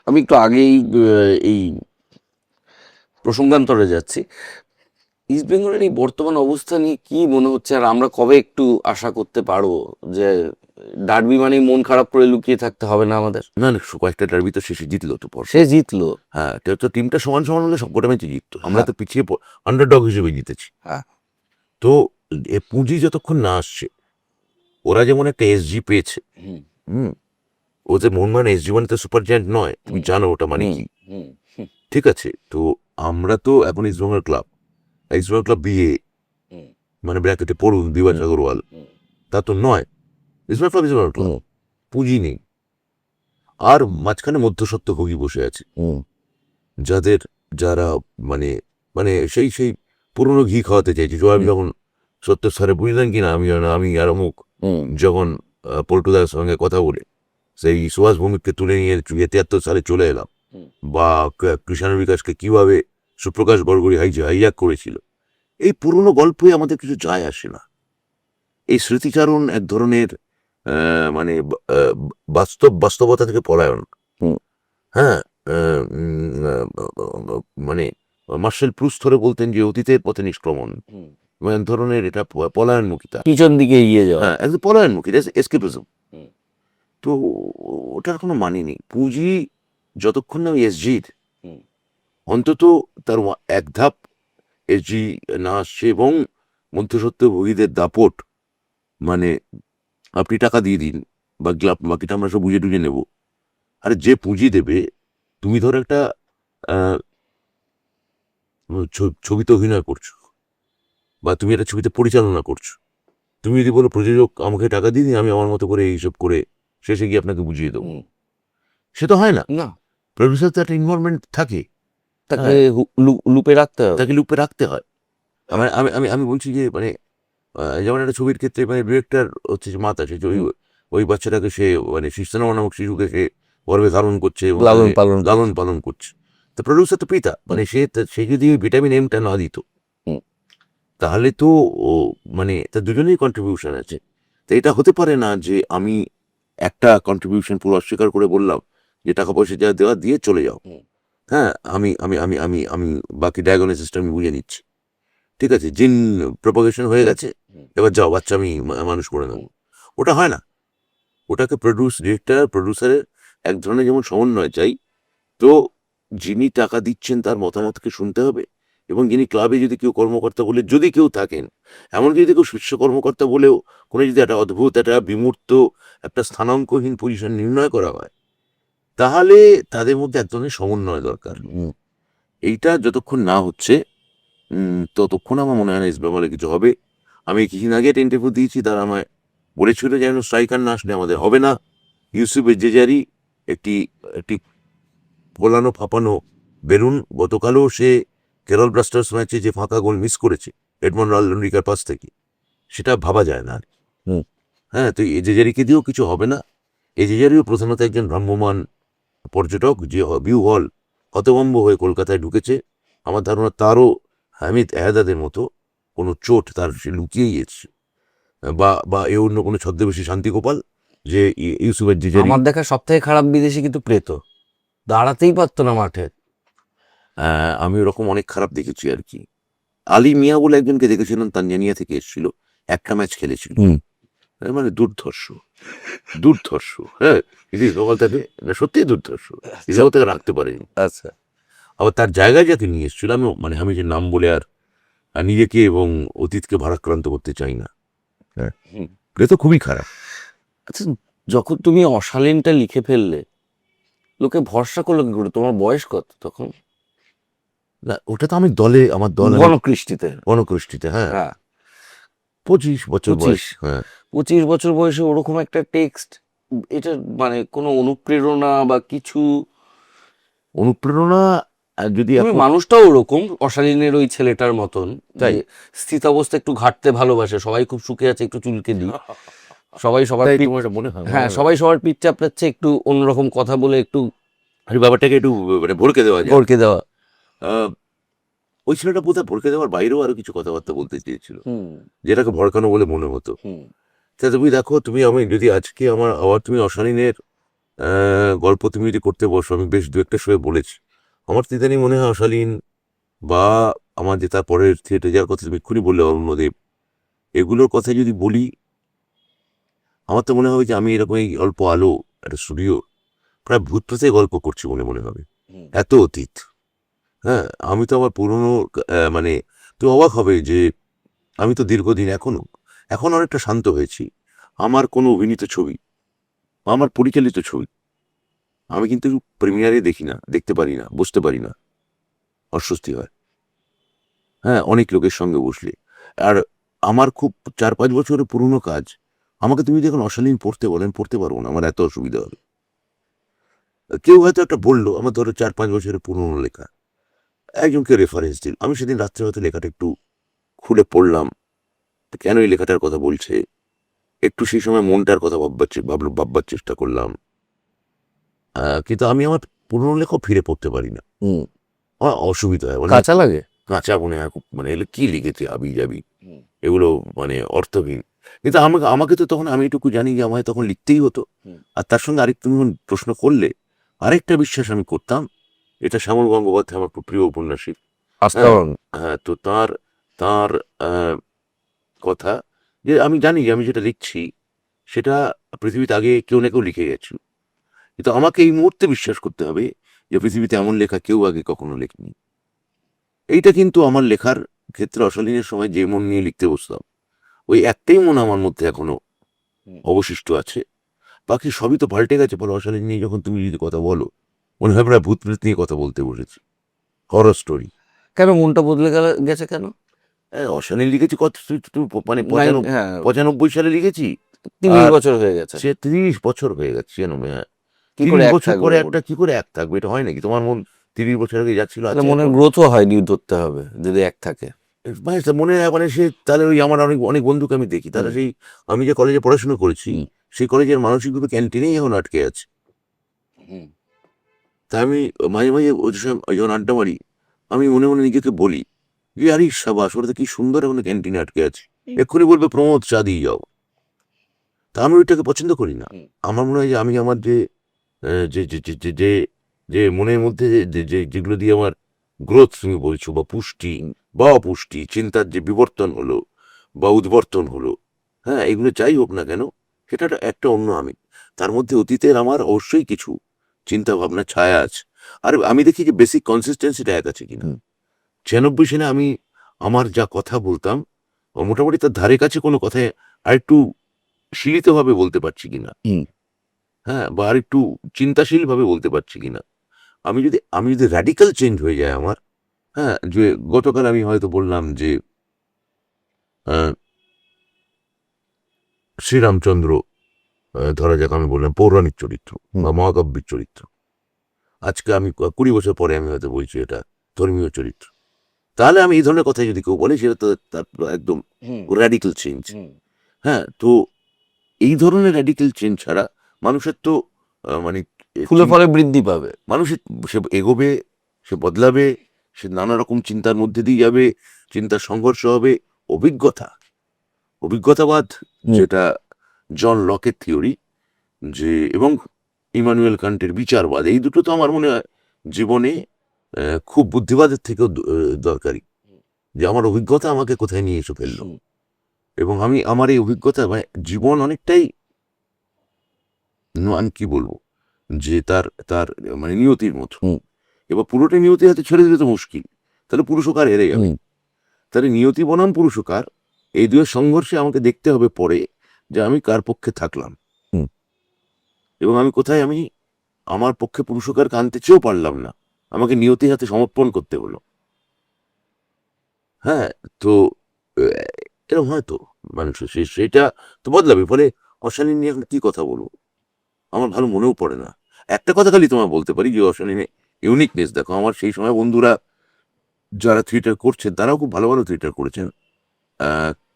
আমি একটু আগেই এই প্রসঙ্গান্তরে যাচ্ছি, ইস্ট বেঙ্গলের এই বর্তমান অবস্থা নিয়ে কি মনে হচ্ছে, আর আমরা কবে একটু আশা করতে পারবো যে ডার্বি মানে মন খারাপ করে লুকিয়ে থাকতে হবে না আমাদের? না, কয়েকটা ডার্বি তো শেষে জিতলো তো, সে জিতলো। হ্যাঁ, তো টিমটা সমান হলে সবকটা ম্যাচে জিততো। আমরা তো পিছিয়ে আন্ডারডগ হিসেবে জিতেছি। তো পুঁজি যতক্ষণ না আসছে, ওরা যেমন একটা এসজি পেয়েছে, ওদের মোহনবাগান এসজি মানে তো সুপার জায়ান্ট নয়, তুমি জানো ওটা মানে কি। ঠিক আছে, তো আমরা তো এখন ইস্টবেঙ্গল ক্লাব বিএ, মানে ব্র্যাকেটে পড়ুন দিবাজ আগরওয়াল, তা তো নয়। ইস্টবেঙ্গল ক্লাব পুঁজি নেই, আর মাঝখানে মধ্যসত্ত্ব ভোগী বসে আছে, যারা মানে সেই পুরনো ঘি খাওয়াতে চাইছে। জবাব যখন 70 সালে বুঝলেন কিনা আমি আর অমুক, যখন পল্টুদার সঙ্গে কথা বলে সেই সুভাষ ভৌমিককে তুলে নিয়ে 73 সালে চলে এলাম, বা কৃষাণ বিকাশকে কিভাবে সুপ্রকাশ বরগুড়ি হাইজ্যাক করেছিল, এই পুরনো গল্পে আমাদের কিছু যায় আসে না। এই স্মৃতিচারণ এক ধরনের মানে বাস্তবতা থেকে পলায়ন। হুম। হ্যাঁ, মানে মার্শাল প্রুস্ট ধরে বলতেন যে অতীতের পথে নিষ্ক্রমণ, এক ধরনের এটা পলায়নমুখিতা। পিছন দিকে এগিয়ে যাওয়া। হ্যাঁ, একদম পলায়নমুখী, এসকেপিজম। হুম। তো ওটার কোনো মানে নেই। পুঁজি যতক্ষণ না এসজির হুম। অন্তত তার এক ধাপ এসজি না আসছে এবং মধ্যসত্ত্বভোগীদের দাপট, মানে আপনি টাকা দিয়ে দিন বা বাকিটা আমরা সব বুঝে টুঝে নেব। আর যে পুঁজি দেবে, তুমি ধরো একটা ছবিতে অভিনয় করছো বা তুমি একটা ছবিতে পরিচালনা করছো, তুমি যদি বলো প্রযোজক আমাকে টাকা দিয়ে দিন, আমি আমার মতো করে এইসব করে শেষে গিয়ে আপনাকে বুঝিয়ে দেবো, সে তো হয় না। না, প্রডিউসার তো একটা ইনভলভমেন্ট থাকে, তাকে লুপে রাখতে হবে। তাকে লুপে রাখতে হয়। আমি আমি আমি আমি বলছি যে মানে যেমন একটা ছবির ক্ষেত্রে মানে ডিরেক্টর হচ্ছে যে মাতা, সে ওই বাচ্চাটাকে সে মানে শিশু নামক শিশুকে সে গর্ভে ধারণ করছে এবং লালন পালন করছে। তো প্রডিউসার তো পিতা, মানে সে যদি ভিটামিন এমটা না দিত তাহলে তো মানে তার দুজনেই কন্ট্রিবিউশন আছে। তো এটা হতে পারে না যে আমি একটা কন্ট্রিবিউশন পুরো অস্বীকার করে বললাম যে টাকা পয়সা যা দেওয়া দিয়ে চলে যাও। হ্যাঁ, আমি আমি আমি আমি আমি বাকি ডায়াগনোসিসটা আমি বুঝে নিচ্ছি, ঠিক আছে, জিন প্রপাগেশন হয়ে গেছে, এবার যাও বাচ্চা আমি মানুষ করে নেবো। ওটা হয় না। ওটাকে প্রডিউসারের এক ধরনের যেমন সমন্বয় চাই, তো যিনি টাকা দিচ্ছেন তার মতামতকে শুনতে হবে, এবং যিনি ক্লাবে যদি কেউ কর্মকর্তা বলে যদি কেউ থাকেন, এমনকি যদি কেউ শীর্ষ কর্মকর্তা বলেও কোনো যদি একটা অদ্ভুত একটা বিমূর্ত একটা স্থানাঙ্কহীন পজিশন নির্ণয় করা হয়, তাহলে তাদের মধ্যে এক ধরনের সমন্বয় দরকার। এইটা যতক্ষণ না হচ্ছে ততক্ষণ আমার মনে হয় না ইস্টবেঙ্গলে কিছু হবে। আমি কিছুদিন আগে একটা ইন্টারভিউ দিয়েছি, তারা আমায় বলেছিল যেন স্ট্রাইকার না আসলে আমাদের হবে না। ইউসুফ এজেজারি একটি একটি ফোলানো ফাঁপানো বেলুন, গতকালও সে কেরল ব্লাস্টার্স ম্যাচে যে ফাঁকা গোল মিস করেছে এডমন্ড লন্ড্রিকার পাস থেকে, সেটা ভাবা যায় না। হ্যাঁ, তো এজেজারিকে দিয়েও কিছু হবে না। এজেজারিও প্রধানত একজন ভ্রাম্যমান পর্যটক, যে ভিউ হল হতভম্ব হয়ে কলকাতায় ঢুকেছে। আমার ধারণা তারও হামিদ এহাদাদের মতো কোনো চোট তার সে লুকিয়েই এসছে, বা বা এ অন্য কোনো ছদ্মবেশী শান্তিগোপাল যে ইউসুফের জেজারি। আমার দেখা সব থেকে খারাপ বিদেশি কিন্তু প্রেত, দাঁড়াতেই পারতো না মাঠে। আমি ওরকম অনেক খারাপ দেখেছি আর কি। আলী মিয়া বলে একজনকে দেখেছিলাম, তানজানিয়া থেকে এসেছিল, একটা ম্যাচ খেলেছিল, মানে দুর্ধর্ষ দুর্ধর্ষ। হ্যাঁ, সত্যি দুর্ধর্ষ, জগৎ থেকে রাখতে পারেনি। আচ্ছা, আবার তার জায়গায় যাকে নিয়ে এসেছিল, আমি যে নাম বলে আর নিজেকে এবং অতীতকে ভারাক্রান্ত করতে চাই না, এটা তো খুবই খারাপ। আচ্ছা, যখন তুমি অশালীনটা লিখে ফেললে লোকে ভরসা করলো কি করে? তোমার বয়স কত তখন? না, ওটা তো আমার দল গণকৃষ্টিতে, হ্যাঁ, 25 বছর বয়স। হ্যাঁ, 25 বছর বয়সে ওরকম একটা টেক্সট, এটা মানে কোনো অনুপ্রেরণা বা কিছু? অনুপ্রেরণা যদি মানুষটাও ওরকম অশালীনের ওই ছেলেটার মতন, তাই স্থিতাবস্থা একটু ঘাটতে ভালোবাসে, সবাই খুব সুখে আছে একটু চুলকে দিই, সবাই সবার মনে হয়, হ্যাঁ, সবাই সবার পিঠ চাপড়াচ্ছে, একটু অন্যরকম কথা বলে একটু ব্যাপারটাকে একটু মানে ভরকে দেওয়া যায়। আহ, ওই ছেলেটা বোধহয় ভরকে দেওয়ার বাইরেও আরো কিছু কথাবার্তা বলতে চেয়েছিল, যেটাকে ভরকানো বলে মনে হতো। তা তুমি দেখো, আমি যদি আজকে আবার তুমি অশালীনের গল্প তুমি যদি করতে বসো, আমি বেশ দু একটা শোয়ে বলেছি, আমার তো ইদানিং মনে হয় অশালীন বা আমার যে তারপরের থিয়েটার যার কথা তুমি এক্ষুনি বললে অরুণদেব, এগুলোর কথা যদি বলি, আমার তো মনে হবে যে আমি এরকম এই অল্প আলো একটা স্টুডিও প্রায় ভূত প্রেতে গল্প করছি মনে হবে, এত অতীত। হ্যাঁ, আমি তো আমার পুরনো মানে তুমি অবাক হবে যে আমি তো দীর্ঘদিন এখন অনেকটা শান্ত হয়েছি। আমার কোনো অভিনীত ছবি, আমার পরিচালিত ছবি আমি কিন্তু প্রিমিয়ারে দেখতে পারি না, বসতে পারি না, অস্বস্তি হয়। হ্যাঁ, অনেক লোকের সঙ্গে বসলে। আর আমার খুব 4-5 বছরের পুরনো কাজ আমাকে তুমি যখন অশালীন পড়তে বলেন, পড়তে পারবো না, আমার এত অসুবিধা হবে। কেউ হয়তো একটা বললো, আমার ধরো 4-5 বছরের পুরনো লেখা, একজনকে রেফারেন্স দিল, আমি সেদিন রাত্রে হয়তো লেখাটা একটু খুলে পড়লাম, কেন এই লেখাটার কথা বলছে, একটু সেই সময় মনটার কথা ভাববার চেষ্টা করলাম। কিন্তু আমি আমার পুরনো লেখাও ফিরে পড়তে পারি না, আমার অসুবিধা হয়, কাঁচা লাগে, কাঁচা মনে হয়, মানে এগুলো কি লিখেছে আবি যাবি, এগুলো মানে অর্থহীন। কিন্তু আমাকে আমাকে তো তখন, আমি এটুকু জানি যে আমায় তখন লিখতেই হতো। হুম। আর তার সঙ্গে আরেক, তুমি যখন প্রশ্ন করলে, আরেকটা বিশ্বাস আমি করতাম, এটা শ্যামল গঙ্গোপাধ্যায় আমার খুব প্রিয় উপন্যাসিক। আস্থাবান। হ্যাঁ, তো তার তার কথা, যে আমি জানি যে আমি যেটা লিখছি সেটা পৃথিবীতে আগে কেউ না কেউ লিখে গেছে, কিন্তু আমাকে এই মুহূর্তে বিশ্বাস করতে হবে যে পৃথিবীতে এমন লেখা কেউ আগে কখনো লেখেনি। এইটা কিন্তু আমার লেখার ক্ষেত্রে অশালীনের সময় যে মন নিয়ে লিখতে বসতাম, ওই একটাই মন আমার মধ্যে এখনো অবশিষ্ট আছে। বাকি সবই তো পাল্টে গেছে। বলো, অশালীন নিয়ে যখন তুমি যদি কথা বলো, মনে হয় প্রায় ভূত প্রেত নিয়ে কথা বলতে বসেছি, হরর স্টোরি। কেন মনটা বদলে গেছে কেন? অশালীন লিখেছি কত, মানে হ্যাঁ, 95 সালে লিখেছি। 30 আর বছর হয়ে গেছে। সে 30 বছর হয়ে গেছে, 96। হ্যাঁ, কি 30 করে এক বছর থাকবে পরে মন? একটা কি করে এক থাকবে? এটা হয় নাকি? তোমার মন 30 বছর আগে যাচ্ছিল তাহলে আছে মনের এখন? গ্রোথও হয়নি, ধরতে হবে যদি এক থাকে। মানে মনে হয় মানে সে, তাহলে ওই আমার অনেক অনেক বন্ধুকে আমি দেখি, তারা সেই, আমি যে কলেজে পড়াশোনা করেছি হুম। সেই কলেজের মানসিকভাবে ক্যান্টিনেই এখন আটকে আছে। তা আমি মাঝে মাঝে ওদের সঙ্গে যখন আড্ডা মারি, আমি মনে মনে নিজেকে বলি যে আরে সাবাস, ওরা তো কি সুন্দর এখন ক্যান্টিনে আটকে আছে, এক্ষুনি বলবে প্রমোদ চা দিয়ে যাও। তা আমি ওইটাকে পছন্দ করি না। আমার মনে হয় যে আমি আমার যে যে যে যে যে যে যে মনের মধ্যে যেগুলো দিয়ে আমার গ্রোথ তুমি বলছো, বা পুষ্টি বা অপুষ্টি, চিন্তার যে বিবর্তন হলো বা উদ্বর্তন হলো, হ্যাঁ, এগুলো যাই হোক না কেন, সেটা একটা অন্য আমি। তার মধ্যে অতীতের আমার অবশ্যই কিছু চিন্তা ভাবনা ছায়া আছে। আর আমি দেখি যে বেসিক কনসিস্টেন্সিটা এক আছে কিনা। 96 সালে আমি আমার যা কথা বলতাম, মোটামুটি তার ধারে কাছে কোনো কথায় আরেকটু শিলিতভাবে বলতে পারছি কিনা, হ্যাঁ, বা আর একটু চিন্তাশীল ভাবে বলতে পারছি কিনা। আমি যদি র্যাডিক্যাল চেঞ্জ হয়ে যায় আমার, হ্যাঁ, যে গতকাল আমি হয়তো বললাম যে শ্রীরামচন্দ্র, ধরা যাক আমি বললাম পৌরাণিক চরিত্র বা মহাকাব্যিক চরিত্র, আজকে আমি 20 বছর পরে আমি হয়তো বলছি এটা ধর্মীয় চরিত্র, তাহলে আমি এই ধরনের কথা যদি কেউ বলে সেটা তো তার একদম র্যাডিক্যাল চেঞ্জ। হ্যাঁ, তো এই ধরনের র্যাডিক্যাল চেঞ্জ ছাড়া মানুষের তো মানে ফুলে ফলে বৃদ্ধি পাবে। মানুষের, সে এগোবে, সে বদলাবে, সে নানা রকম চিন্তার মধ্যে দিয়ে যাবে, চিন্তার সংঘর্ষ হবে, অভিজ্ঞতাবাদ, যেটা জন লকের থিওরি, যে এবং ইমানুয়েল কান্টের বিচারবাদ, এই দুটো তো আমার মনে হয় জীবনে খুব বুদ্ধিবাদের থেকেও দরকারি, যে আমার অভিজ্ঞতা আমাকে কোথায় নিয়ে এসে ফেললো, এবং আমি আমার এই অভিজ্ঞতা, মানে জীবন অনেকটাই, আমি কি বলবো, যে তার তার মানে নিয়তির মতো। এবার পুরোটা নিয়তি হাতে ছেড়ে দিলে তো মুশকিল, তাহলে পুরুষকার হেরে যাবে। তাহলে নিয়তি বনাম পুরুষকার, এই দুয়ের সংঘর্ষে আমাকে দেখতে হবে পরে যে আমি কার পক্ষে থাকলাম, এবং আমি কোথায় আমি আমার পক্ষে পুরুষকার আনতে চেয়েও পারলাম না, আমাকে নিয়তির হাতে সমর্পণ করতে হলো। হ্যাঁ, তো এরকম হয়তো মানুষের সেটা তো বদলাবে। ফলে অশালীন নিয়ে এখন কি কথা বলবো, আমার ভালো মনেও পড়ে না। একটা কথা খালি তোমায় বলতে পারি যে অশালীনে ইউনিকনেস দেখো, আমার সেই সময় বন্ধুরা যারা থিয়েটার করছেন তারাও খুব ভালো ভালো থিয়েটার করেছেন।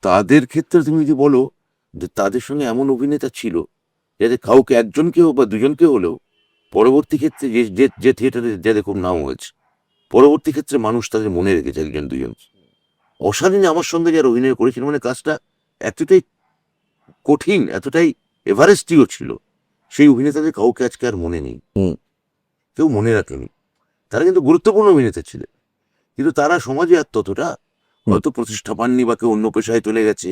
তাদের ক্ষেত্রে তুমি যদি বলো যে তাদের সঙ্গে এমন অভিনেতা ছিল যাতে কাউকে একজনকেও বা দুজনকে হলেও পরবর্তী ক্ষেত্রে যে যে যে থিয়েটারে যাদের খুব নাম হয়েছে, পরবর্তী ক্ষেত্রে মানুষ তাদের মনে রেখেছে একজন দুজন। অশালীনে আমার সঙ্গে যারা অভিনয় করেছিল, মানে কাজটা এতটাই কঠিন, এতটাই এভারেস্টিও ছিল, সেই অভিনেতাদের কাউকে আজকে আর মনে নেই, কেউ মনে রাখেনি। তারা কিন্তু গুরুত্বপূর্ণ অভিনেতা ছিলেন, কিন্তু তারা সমাজে আর ততটা হয়তো প্রতিষ্ঠা পাননি, বা কেউ অন্য পেশায় চলে গেছে,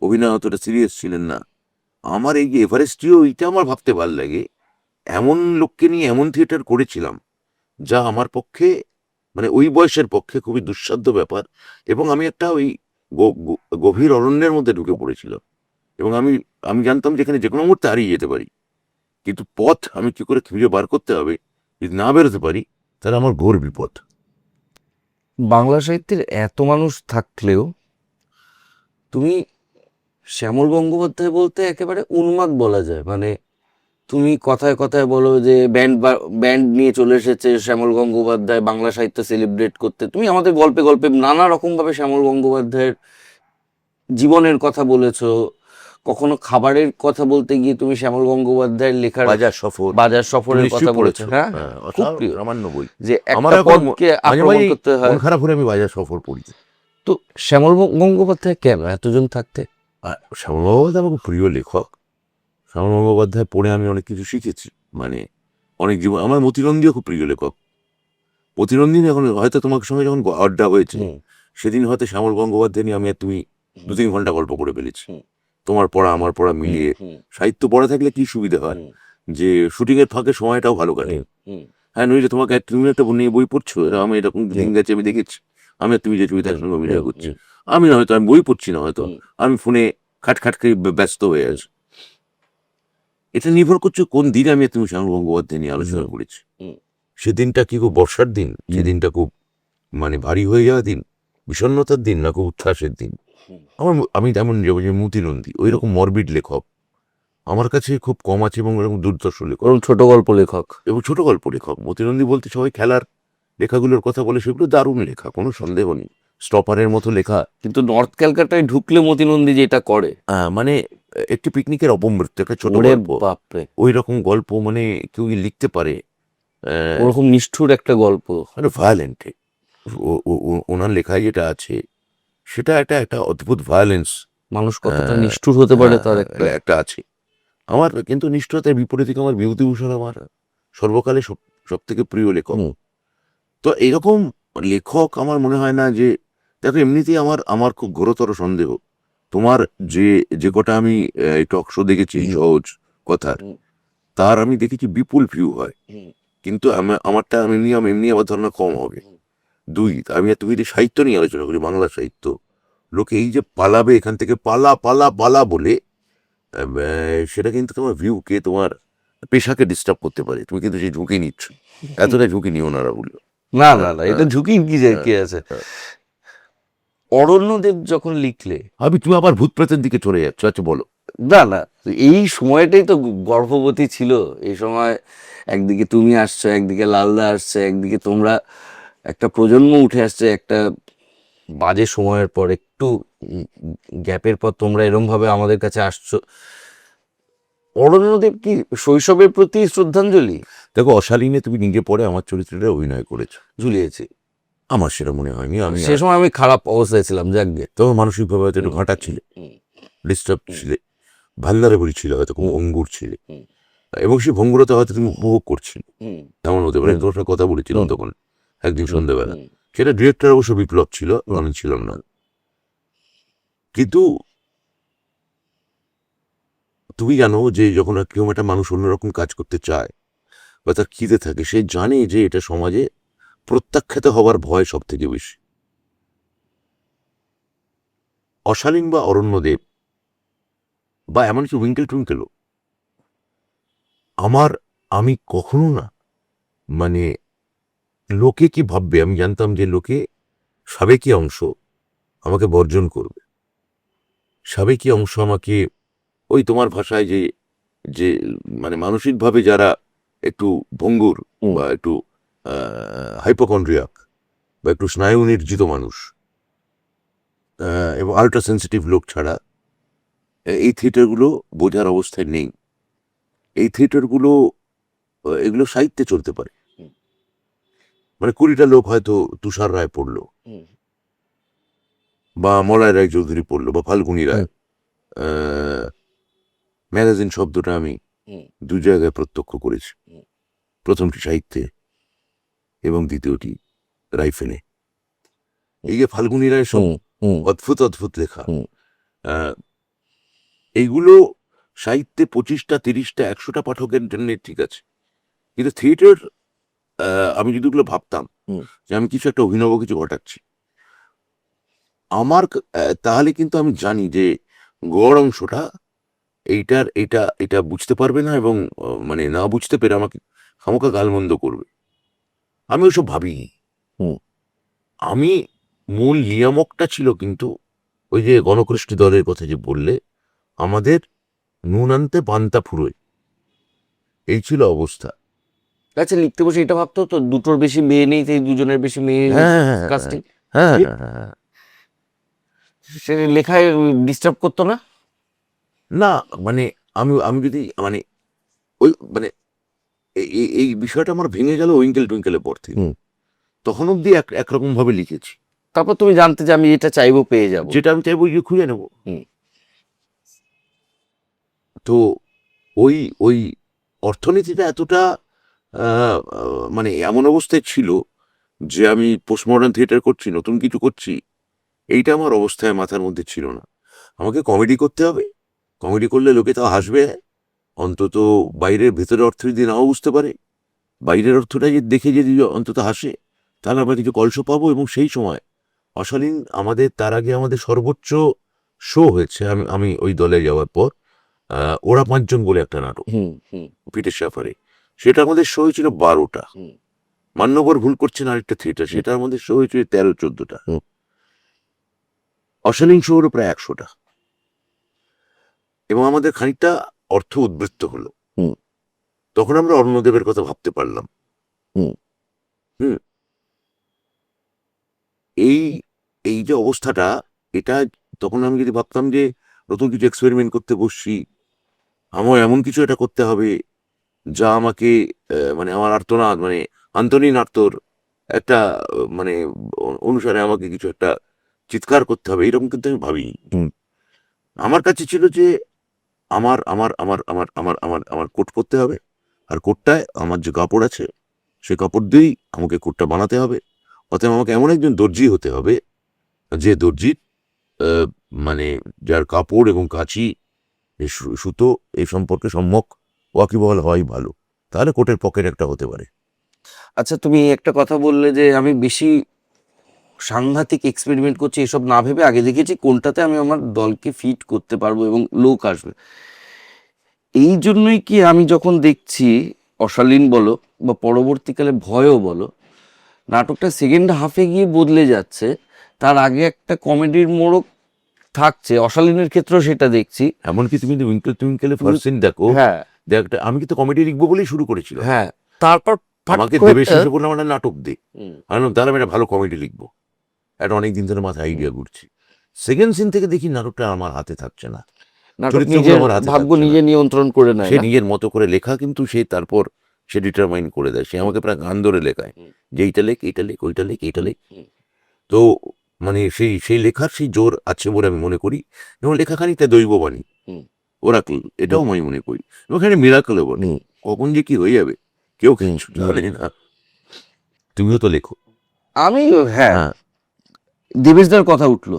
অভিনয় অতটা সিরিয়াস ছিলেন না। আমার এই যে এভারেস্টিও, এইটা আমার ভাবতে ভাল লাগে, এমন লোককে নিয়ে এমন থিয়েটার করেছিলাম যা আমার পক্ষে, মানে ওই বয়সের পক্ষে খুবই দুঃসাধ্য ব্যাপার। এবং আমি একটা ওই গভীর অরণ্যের মধ্যে ঢুকে পড়েছিলাম, এবং আমি আমি জানতাম যেখানে যে কোনো মুহূর্তে হারিয়ে যেতে পারি, কিন্তু পথ আমি কি করে খুঁজে বার করতে হবে, যদি না বেরোতে পারি তাহলে আমার ঘোর বিপদ। বাংলা সাহিত্যের এত মানুষ থাকলেও তুমি শ্যামল গঙ্গোপাধ্যায় বলতে একেবারে উন্মাদ বলা যায়। মানে তুমি কথায় কথায় বলো যে ব্যান্ড নিয়ে চলে এসেছে শ্যামল গঙ্গোপাধ্যায় বাংলা সাহিত্য সেলিব্রেট করতে। তুমি আমাদের গল্পে গল্পে নানা রকম ভাবে শ্যামল গঙ্গোপাধ্যায়ের জীবনের কথা বলেছো। কখনো খাবারের কথা বলতে গিয়ে তুমি শ্যামল গঙ্গোপাধ্যায়ের লেখার বাজার সফরের কথা বলেছো। হ্যাঁ, খুব প্রিয় সামান্য বই, যে আমার একটা এখন পদকে মাঝে আক্রমণ মাঝে করতে হয়। মন খারাপ হলে আমি বাজার সফর পড়ি। তো শ্যামল গঙ্গোপাধ্যায় কেন এতজন থাকতে? শ্যামল গঙ্গোপাধ্যায় আমার খুব প্রিয় লেখক। শ্যামল গঙ্গোপাধ্যায় পড়ে আমি অনেক কিছু শিখেছি, মানে অনেক জীবন। আমার মতিনন্দীও খুব প্রিয় লেখক। মতিনন্দী এখন হয়তো তোমার সঙ্গে যখন আড্ডা হয়েছে, সেদিন হয়তো শ্যামল গঙ্গোপাধ্যায় নিয়ে আমি আর তুমি 2-3 ঘন্টা গল্প করে ফেলেছি। তোমার পড়া আমার পড়া মিলিয়ে। সাহিত্য পড়া থাকলে কি সুবিধা হয়, যে শুটিং এর ফাঁকে সময়টাও ভালো কাটে। হ্যাঁ, নইলে তোমাকে তুমি একটা নিয়ে বই পড়ছো, আমি এরকম দিন গেছে আমি দেখেছি, আমি আর তুমি যে ছবিটার সঙ্গে অভিনয় করছি, আমি না হয়তো আমি বই পড়ছি না, হয়তো আমি ফোনে খাট করে ব্যস্ত হয়ে আছি। এটা নির্ভর করছে কোন দিনে আমি আর তুমি শ্যামল গঙ্গোপাধ্যায় নিয়ে আলোচনা করেছি। সেদিনটা কি খুব বর্ষার দিন, সেদিনটা খুব মানে ভারী হয়ে যাওয়া দিন, বিষণ্ণতার দিন, না খুব উচ্ছ্বাসের দিন। আমি তেমন যাবো যে মতিনন্দী ওই রকম মরবিড লেখক আমার কাছে খুব কম আছে, এবং এরকম দুর্দর্শ লেখক এবং ছোট গল্প লেখক। এবং ছোট গল্প লেখক। মতিনন্দী বলতে সবাই খেলার লেখাগুলোর কথা বলে, সেগুলো দারুণ লেখা, কোনো সন্দেহ নেই, স্টপারের মতো লেখা। কিন্তু নর্থ ক্যালকাটায় ঢুকলে মতিনন্দী যেটা করে, মানে একটি পিকনিকের অপমৃত্যু, একটা ছোট ওরে গল্প, বাপরে, ওই রকম গল্প মানে কেউ লিখতে পারে। ওরকম নিষ্ঠুর একটা গল্প, মানে ভায়োলেন্ট। ওনার লেখায় যেটা আছে সেটা একটা অদ্ভুত ভায়োলেন্স, মানুষ কতটা নিষ্ঠুর হতে পারে তার একটা আছে। আমার কিন্তু নিষ্ঠুরতার বিপরীতে আমার বিভূতিভূষণ আমার সর্বকালে সব থেকে প্রিয় লেখক। তো এইরকম লেখক আমার মনে হয় না যে, দেখো এমনিতেই আমার খুব ঘোরতর সন্দেহ, তোমার যে কটা আমি টক শো দেখেছি সহজ কথার, তার আমি দেখেছি বিপুল ভিউ হয়, কিন্তু আমারটা এমনি আমার ধারণা কম হবে। 2, আমি আর তুমি যদি সাহিত্য নিয়ে আলোচনা করি, বাংলা সাহিত্য, লোকে এই যে পালাবে এখান থেকে, পালা পালা পালা বলে, সেটা কিন্তু তোমার ভিউকে, তোমার পেশাকে ডিস্টার্ব করতে পারে। তুমি কিন্তু সেই ঝুঁকি নিচ্ছ, এতটা ঝুঁকি নিও না বললো। না না না, এটা ঝুঁকি কি আছে। অরণ্যদেব যখন লিখলে, তুমি আবার ভূত প্রেতের দিকে চলে যাচ্ছ। আচ্ছা বলো। না না, এই সময়টাই তো গর্ভবতী ছিল। এই সময় একদিকে তুমি আসছো, একদিকে লালদা আসছে, একদিকে তোমরা, একটা প্রজন্ম উঠে আসছে একটা বাজে সময়ের পর, একটু গ্যাপের পর তোমরা এরম ভাবে আমাদের কাছে আসছো। অরণ্যদেব কি শৈশবের প্রতি শ্রদ্ধাঞ্জলি? দেখো, অশালীনে তুমি নিজে পড়ে আমার চরিত্রটা অভিনয় করেছো, ঝুলিয়েছি। আমার সেটা মনে হয়নি। আমি সে সময় আমি খারাপ অবস্থায় ছিলাম, যাকগে। তোমার মানসিকভাবে হয়তো একটু ঘাঁটা ছিলে, ডিস্টার্ব ছিলে, ভালনারেবল ছিল, হয়তো খুব অঙ্গুর ছিলে, এবং সেই ভঙ্গুরতা হয়তো তুমি উপভোগ করছিলে। তেমন হতে পারে। তোমার সঙ্গে কথা বলেছিলাম তখন একদিন সন্ধ্যেবেলা, সেটা ডিরেক্টর অবশ্য বিপ্লব ছিল, আমি ছিলাম না। কিন্তু তুমি জানো যে যখন কেউ একটা মানুষ অন্যরকম কাজ করতে চায় বা তার খিদে থাকে, সে জানে যে এটা সমাজে প্রত্যাখ্যাত হবার ভয় সব থেকে বেশি। অশালীন বা অরণ্যদেব বা এমনকি উইঙ্কেল টুইঙ্কেলও আমি কখনো না, মানে লোকে কি ভাববে, আমি জানতাম যে লোকে সাবেকি অংশ আমাকে বর্জন করবে, সাবেকি অংশ আমাকে, ওই তোমার ভাষায় যে যে মানে মানসিকভাবে যারা একটু ভঙ্গুর বা একটু হাইপোকন্ড্রিয়াক বা একটু স্নায়ু নির্জিত মানুষ এবং আল্ট্রা সেন্সিটিভ লোক ছাড়া এই থিয়েটারগুলো বোঝার অবস্থায় নেই। এই থিয়েটারগুলো এগুলো সাহিত্যে চলতে পারে। মানে 20টা লোক হয়তো তুষার রায় পড়লো বা মলয় রায় চৌধুরী পড়লো বা ফাল্গুনী রায়। ম্যাগাজিন শব্দটা আমি 2 জায়গায় প্রত্যক্ষ করেছি, প্রথমটি সাহিত্যে এবং দ্বিতীয়টি রাইফেলে। এই যে ফাল্গুনী রায়ের সব অদ্ভুত অদ্ভুত লেখা, এইগুলো সাহিত্যে 25টা 30টা 100টা পাঠকের জন্য ঠিক আছে, কিন্তু থিয়েটার আমি যদি ওগুলো ভাবতাম যে আমি কিছু একটা অভিনব কিছু ঘটাচ্ছি আমার, তাহলে কিন্তু আমি জানি যে গড় অংশটা এটা বুঝতে পারবে না, এবং মানে না বুঝতে পেরে আমাকে খামোকা গালমন্দ করবে। আমি ওসব ভাবিনি। আমি মূল নিয়ামকটা ছিল কিন্তু ওই যে গণকৃষ্টি দলের কথা যে বললে, আমাদের নুন আনতে পান্তা ফুরোয়, এই ছিল অবস্থা। আচ্ছা, লিখতে বসে এটা ভাবতো তো, দুটোর বেশি মেয়ে নেই, তাই দুজনের বেশি মেয়ে কাস্টিং, সে লেখায় ডিস্টার্ব করতো না? না মানে আমি যদি মানে ওই মানে এই বিষয়টা আমার ভেঙে গেল উইঙ্কেল টুইঙ্কেলের পর থেকে। তখন অব্দি একরকম ভাবে লিখেছি, তারপর তুমি জানতে যে আমি এটা চাইবো, পেয়ে যাবো, যেটা আমি চাইবো যে খুঁজে নেবো। তো ওই ওই অর্থনীতিটা এতটা মানে এমন অবস্থায় ছিল যে আমি পোস্টমডার্ন থিয়েটার করছি, নতুন কিছু করছি, এইটা আমার অবস্থায় মাথার মধ্যে ছিল না। আমাকে কমেডি করতে হবে, কমেডি করলে লোকে তাও হাসবে, অন্তত বাইরের ভেতরের অর্থ যদি নাও বুঝতে পারে, বাইরের অর্থটা যে দেখে যদি অন্তত হাসে, তাহলে আমরা কিছু কলস পাবো। এবং সেই সময় অশালীন আমাদের, তার আগে আমাদের সর্বোচ্চ শো হয়েছে আমি আমি ওই দলে যাওয়ার পর, ওরা পাঁচজন বলে একটা নাটক হুম হুম পিটের সাফারে, সেটা আমাদের শো হয়েছিল 12টা। হুম। মান্যবর ভুল করছেন আরেকটা থিয়েটার, সেটা আমাদের শো হয়েছিল 13-14টা। হুম। অশালীন শো হলো প্রায় 100টা। এবং আমাদের খানিকটা অর্থ উদ্বৃত্ত হলো। হুম। তখন আমরা অরণ্যদেবের কথা ভাবতে পারলাম। হুম। হুম। এই এই যে অবস্থাটা, এটা তখন আমি যদি ভাবতাম যে নতুন কিছু এক্সপেরিমেন্ট করতে বসছি, আমার এমন কিছু এটা করতে হবে যা আমাকে মানে আমার আর্তনাদ, মানে আন্তরিক আর্তর একটা মানে অনুসারে আমাকে কিছু একটা চিৎকার করতে হবে, এরকম কিন্তু আমি ভাবিনি। হুম। আমার কাছে ছিল যে আমার আমার আমার আমার আমার আমার আমার কোট পরতে হবে, আর কোটটায় আমার যে কাপড় আছে সেই কাপড় দিয়েই আমাকে কোটটা বানাতে হবে। অতএব আমাকে এমন একজন দর্জি হতে হবে যে দর্জির মানে যার কাপড় এবং কাঁচি, এই সুতো এই সম্পর্কে সম্যক ওয়াকিবহাল হওয়াই ভালো, তাহলে কোটের পকেট একটা হতে পারে। আচ্ছা, তুমি একটা কথা বললে যে আমি বেশি সাংঘাতিক এক্সপেরিমেন্ট করছি এসব না ভেবে আগে দেখেছি কোনটাতে আমি আমার দলকে ফিট করতে পারবো এবং লোক আসবে। এই জন্যই কি আমি যখন দেখছি অশালীন বলো বা পরবর্তীকালে ভয়ও বলো, নাটকটা সেকেন্ড হাফে গিয়ে বদলে যাচ্ছে, তার আগে একটা কমেডির মোড়ক থাকছে, অশালীনের ক্ষেত্রেও সেটা দেখছি। এমনকি তুমি টুইঙ্কেল টুইঙ্কেলে ফার্স্ট সিন দেখো, হ্যাঁ একটা আমি কিন্তু কমেডি লিখবো বলেই শুরু করেছিল। হ্যাঁ, তারপর ফাট আমাকে করে দেবেশ একটা- এসে বললাম একটা নাটক দে, হুম, আমি বললাম, তাহলে আমি একটা ভালো কমেডি লিখবো। একটা অনেকদিন ধরে মাথায় আইডিয়া ঘুরছি, সেকেন্ড সিন থেকে দেখি নাটকটা আমার হাতে থাকছে না, নাটক চরিত্রগুলো নিজের আমার হাতে ভাগ্য থাকছে না। নিজে নিয়ন্ত্রণ করে নেয় সে না। নিজের মতো করে লেখা, কিন্তু সে তারপর সে ডিটারমাইন করে দেয়, সে আমাকে প্রায় গান ধরে লেখায় হুম। যে এইটা লেখ, এইটা লেখ, ওইটা লেখ, এইটা লেখ। হুম। তো মানে সেই সেই লেখার সেই জোর আছে বলে আমি মনে করি, এবং লেখা খানিকটা দৈববাণী, হুম। ওরাকল, এটাও আমি মনে করি, এবং এখানে মিরাকলও বটে। হুম। কখন যে কি হয়ে যাবে কেউ হুম। কিছু জানে না। তুমিও তো লেখো। আমি হ্যাঁ, হ্যাঁ, দেবেশদার কথা উঠলো,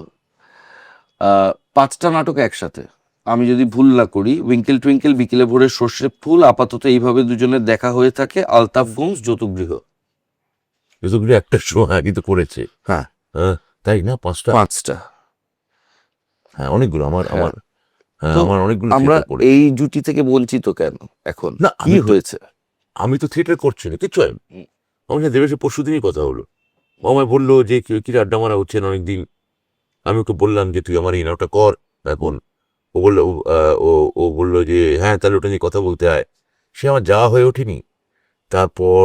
5টা নাটক একসাথে, আমি যদি ভুল না করি, উইঙ্কেল টুইঙ্কেল, বিকেলে ভোরে সর্ষে ফুল, আপাতত এইভাবে দুজনের দেখা হয়ে থাকে, আলতাফগঞ্জ, যৌতুকগৃহ। যতগুলো একটা শো হ্যাঁ কিন্তু করেছে। হ্যাঁ, হ্যাঁ, তাই না? 5টা? 5টা। হ্যাঁ, অনেকগুলো আমার হ্যাঁ। আমার হ্যাঁ, তো আমার অনেকগুলো আমরা থিয়েটার পড়েছে। এই জুটি থেকে বঞ্চিত কেন এখন? না, কি হয়েছে? আমি তো থিয়েটার করছি না কিচ্ছু। আমি হুম। আমার সাথে দেবেশের পরশু দিনই কথা হলো, ও আমায় বললো যে কি আড্ডা মারা হচ্ছে না অনেকদিন। আমি ওকে বললাম যে তুই আমার এই নাটকটা কর এখন। ও বললো ও ও বললো যে হ্যাঁ তাহলে ওটা নিয়ে কথা বলতে হয়। সে আমার যাওয়া হয়ে ওঠেনি। তারপর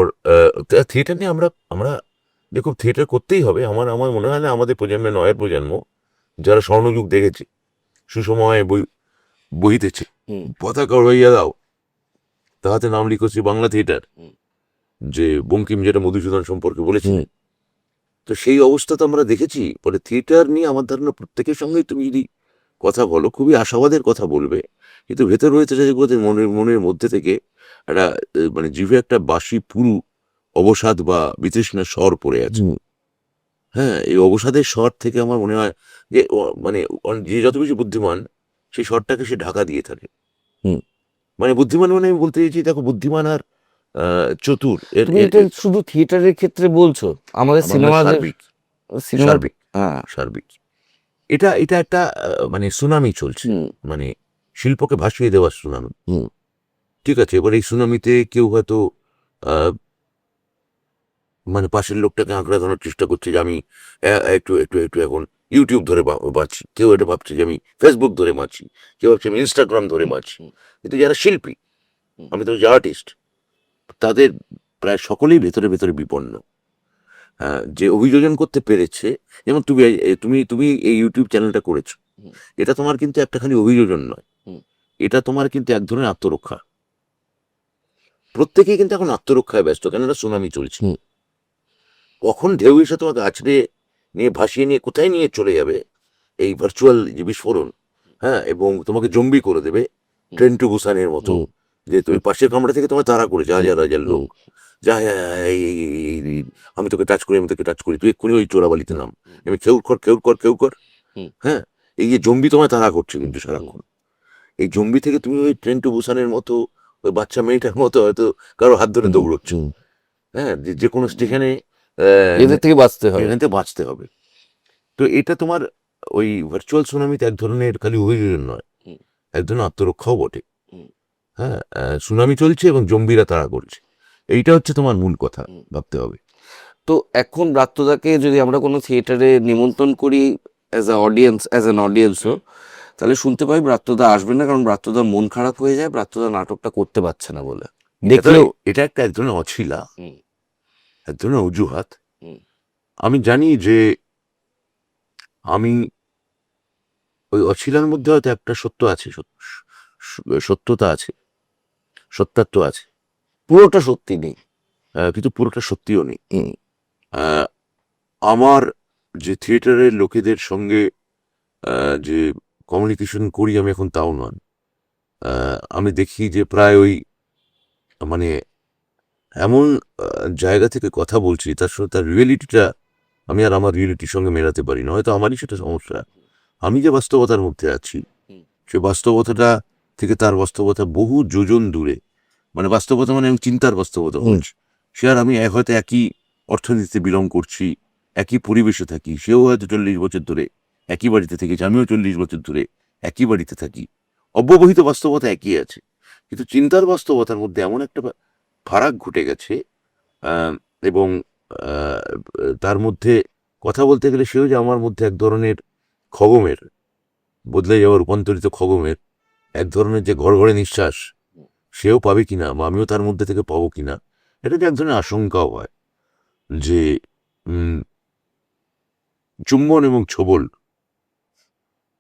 থিয়েটার নিয়ে আমরা আমরা দেখো, থিয়েটার করতেই হবে। আমার আমার মনে হয় না আমাদের প্রজন্মে, নয়ের প্রজন্ম যারা স্বর্ণযুগ দেখেছে, সুসময় বহিতেছে, হুম। পতাকা উড়াইয়া দাও, তাহাতে নাম লিখেছি বাংলা থিয়েটার, হুম। যে বঙ্কিম যেটা মধুসূদন সম্পর্কে বলেছিলেন। হুম। তো সেই অবস্থা তো আমরা দেখেছি। পরে থিয়েটার নিয়ে আমার ধারণা প্রত্যেকের সঙ্গেই তুমি যদি কথা বলো, খুবই আশাবাদের কথা বলবে, কিন্তু ভেতর হয়েছে যেগুলোতে মনের মনের মধ্যে থেকে একটা মানে জিভে একটা বাসি পুরু অবসাদ বা বিতৃষ্ণার স্বর পড়ে আছে। হুম। হ্যাঁ, এই অবসাদের স্বর থেকে আমার মনে হয় যে মানে যে যত বেশি বুদ্ধিমান, সেই স্বরটাকে সে ঢাকা দিয়ে থাকে। হুম। মানে বুদ্ধিমান মানে আমি বলতে চাইছি, দেখো, বুদ্ধিমান আর চতুর এর তুমি এর এটা শুধু থিয়েটারের ক্ষেত্রে বলছো? আমাদের আমার মনে হয় সিনেমাদের সার্বিক সিনেমা সার্বিক হ্যাঁ। সার্বিক এটা এটা একটা মানে সুনামি চলছে, হুম। মানে শিল্পকে ভাসিয়ে দেওয়ার সুনামি। হুম। ঠিক আছে, এবার এই সুনামিতে কেউ হয়তো আহ, মানে পাশের লোকটাকে আঁকড়া ধরার চেষ্টা করছে যে আমি একটু একটু একটু এখন ইউটিউব ধরে বাঁচি, কেউ এটা ভাবছে যে আমি ফেসবুক ধরে বাঁচি, কেউ ভাবছে আমি ইনস্টাগ্রাম ধরে বাঁচি। কিন্তু যারা শিল্পী, আমি তো যে আর্টিস্ট, তাদের প্রায় সকলেই ভেতরে ভেতরে বিপন্ন। যে অভিযোজন করতে পেরেছে, যেমন তুমি তুমি তুমি এই ইউটিউব চ্যানেলটা করেছো, হুম। এটা তোমার কিন্তু একটা খালি অভিযোজন নয়, হুম। এটা তোমার কিন্তু এক ধরনের আত্মরক্ষা। প্রত্যেকেই কিন্তু এখন আত্মরক্ষায় ব্যস্ত, কেননা সুনামি চলছে। হুম। কখন ঢেউ এসে তোমাকে আছড়ে নিয়ে ভাসিয়ে নিয়ে কোথায় নিয়ে চলে যাবে, এই ভার্চুয়াল যে বিস্ফোরণ, হ্যাঁ, এবং তোমাকে জম্বি করে দেবে, ট্রেন টু বুসানের মতো, হুম। যে তুমি পাশের কামরা থেকে তোমার তাড়া করেছে হাজার হাজার লোক, যা আমি তোকে টাচ করি, আমি তোকে টাচ করি, তুই এক্ষুনি ওই চোরাবালিতে নাম, আমি কেউ কর কেউ কর কেউ কর। হুম। হ্যাঁ, এই যে জম্বি তোমায় তাড়া করছে কিন্তু সারাক্ষণ, এই জম্বি থেকে তুমি ওই ট্রেন টু বুসানের মতো ওই বাচ্চা মেয়েটার মতো হয়তো কারো হাত ধরে দৌড়চ্ছ। হ্যাঁ, যে কোনো স্টেশনে এদের থেকে বাঁচতে হয়। এখান থেকে বাঁচতে হবে। তো এটা তোমার ওই ভার্চুয়াল সুনামিতে এক ধরনের খালি অভিযোজন নয়, হুম। এক ধরনের আত্মরক্ষাও বটে। হুম। হ্যাঁ, সুনামি চলছে এবং জম্বিরা তাড়া করছে, এইটা হচ্ছে তোমার মূল কথা ভাবতে হবে। তো এখন ব্রাত্যদাকে যদি আমরা কোনো থিয়েটারে নিমন্ত্রণ করি অ্যাজ অ্যান অডিয়েন্সও, তাহলে শুনতে পাই ব্রাত্যদা আসবেন না, কারণ ব্রাত্যদার মন খারাপ হয়ে যায়, ব্রাত্যদা নাটকটা করতে পারছে না বলে। দেখলেও এটা একটা এক ধরনের অছিলা, হুম। এক ধরনের অজুহাত। হুম। আমি জানি যে আমি ওই অছিলার মধ্যে হয়তো একটা সত্য আছে, সত্যতা আছে, সত্যাত্ব আছে, পুরোটা সত্যি নেই। কিন্তু পুরোটা সত্যিও নেই। হুম। আমার যে থিয়েটারের লোকেদের সঙ্গে যে কমিউনিকেশন করি আমি এখন, তাও নয়। আমি দেখি যে প্রায় ওই মানে এমন জায়গা থেকে কথা বলছি, তার সঙ্গে তার রিয়েলিটিটা আমি আর আমার রিয়েলিটির সঙ্গে মেলাতে পারি না, হয়তো আমারই সেটা সমস্যা। আমি যে বাস্তবতার মধ্যে আছি, সে বাস্তবতাটা থেকে তার বাস্তবতা বহু যোজন দূরে। মানে বাস্তবতা মানে আমি চিন্তার বাস্তবতা বলছি। সে আর আমি হয়তো একই অর্থনীতিতে বিলং করছি, একই পরিবেশে থাকি, সেও হয়তো 40 বছর ধরে একই বাড়িতে থেকেছে, আমিও 40 বছর ধরে একই বাড়িতে থাকি, অব্যবহিত বাস্তবতা একই আছে, কিন্তু চিন্তার বাস্তবতার মধ্যে এমন একটা ফারাক ঘটে গেছে। এবং তার মধ্যে কথা বলতে গেলে সেও যে আমার মধ্যে এক ধরনের খগমের বদলে যাওয়া রূপান্তরিত খগমের এক ধরনের যে ঘড়ঘড়ে নিঃশ্বাস, সেও পাবে কিনা বা আমিও তার মধ্যে থেকে পাবো কিনা, এটা যে এক ধরনের আশঙ্কাও হয় যে চুম্বন এবং ছোবল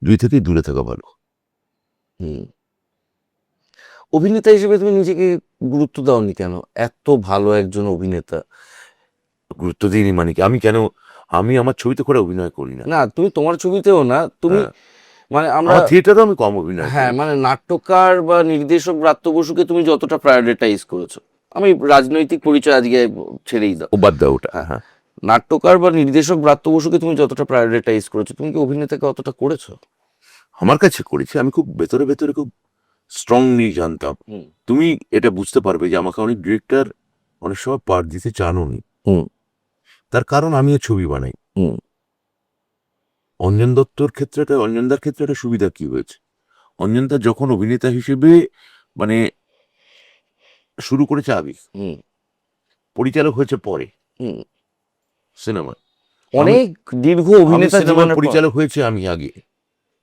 দুই থেকেই দূরে থাকা ভালো। অভিনেতা হিসেবে তুমি নিজেকে গুরুত্ব দাওনি কেন? এত ভালো একজন অভিনেতা। গুরুত্ব দিইনি মানে কি, আমি আমার ছবিতে করে অভিনয় করি না। না, তুমি তোমার ছবিতেও না, তুমি মানে আমরা আমার থিয়েটারও আমি কম অভিনয় হ্যাঁ, করি। মানে নাট্যকার বা নির্দেশক ব্রাত্য বসুকে তুমি যতটা প্রায়োরিটাইজ করেছো, আমি রাজনৈতিক পরিচয় আজকে ছেড়েই দাও, ও বাদ দাও ওটা। হ্যাঁ, নাট্যকার বা নির্দেশক ব্রাত্য বসুকে তুমি যতটা প্রায়োরিটাইজ করেছো, তুমি কি অভিনেতাকে অতটা করেছো? আমার কাছে করেছি, আমি খুব ভেতরে ভেতরে খুব স্ট্রংলি জানতাম। তুমি এটা বুঝতে পারবে যে আমাকে অনেক ডিরেক্টর অনেক সময় পার্ট দিতে চাননি, তার কারণ আমিও ছবি বানাই। অঞ্জন দত্তর ক্ষেত্রে, অঞ্জনদার ক্ষেত্রে একটা সুবিধা কি হয়েছে, অঞ্জনদা যখন অভিনেতা হিসেবে মানে শুরু করেছে আবির, পরিচালক হয়েছে পরে সিনেমা, অনেক দীর্ঘ অভিনেতা সিনেমার জীবনের পর। পরিচালক হয়েছে আমি আগে,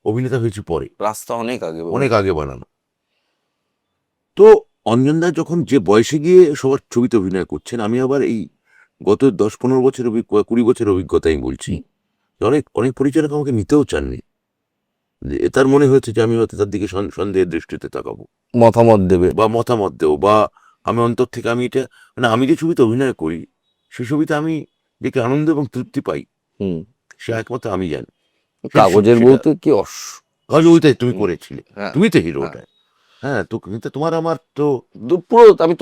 অভিনেতা হয়েছে পরে, রাস্তা অনেক আগে, অনেক আগে বানানো। তো অঞ্জনদা যখন যে বয়সে গিয়ে সবার ছবিতে অভিনয় করছেন, আমি আবার এই গত 10-15 বছর 20 বছর অভিজ্ঞতা আমি বলছি, অনেক অনেক পরিচালক আমাকে নিতেও চাননি, তার মনে হয়েছে যে আমি হয়তো তার দিকে সন্দেহের দৃষ্টিতে তাকাবো, মতামত দেবে বা মতামত দেবো, বা আমি অন্তর থেকে আমি এটা মানে আমি যে ছবিতে অভিনয় করি সেই ছবিতে আমি দেখে আনন্দ এবং তৃপ্তি পাই, সে একমাত্র আমি জানি। কাগজের বলতে কি ওইটাই তুমি করেছিলে, তুমি তো হিরো ওটাই। হ্যাঁ, তো কিন্তু তোমার আমার তো পুরো আমি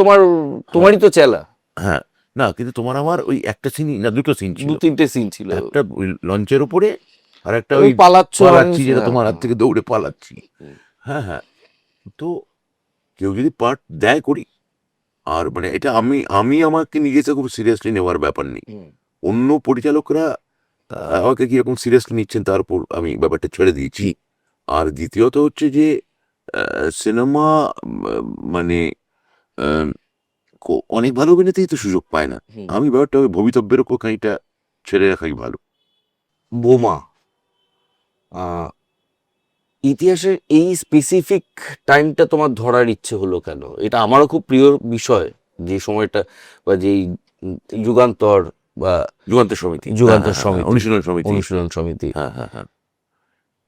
তোমারই তো চেলা। হ্যাঁ, না কিন্তু তোমার আমার ওই একটা সিন না, দুটো সিন ছিল, 2-3টে সিন ছিল, একটা ওই লঞ্চের উপরে আর একটা ওই ওই পালাচ্ছি, যেটা হ্যাঁ, তোমার হাত থেকে দৌড়ে পালাচ্ছি। হ্যাঁ, তো কেউ যদি পার্ট দেয় করি, আর মানে এটা আমি আমাকে নিজেকে খুব সিরিয়াসলি নেওয়ার ব্যাপার নেই, অন্য পরিচালকরা আমাকে কিরকম সিরিয়াসলি নিচ্ছেন তার উপর আমি ব্যাপারটা ছেড়ে দিয়েছি। আর দ্বিতীয়ত হচ্ছে যে সিনেমা মানে অনেক ভালো অভিনেতাই তো সুযোগ পায় না, আমি ব্যাপারটা ওই ভবিতব্যের উপর খানিকটা ছেড়ে রাখাই ভালো। বোমা ইতিহাসের এই স্পেসিফিক টাইমটা তোমার ধরার ইচ্ছে হলো কেন? এটা আমারও খুব প্রিয় বিষয়, যে সময়টা বা যেই যুগান্তর বা যুগান্তর সমিতি, অনুশীলন সমিতি। হ্যাঁ,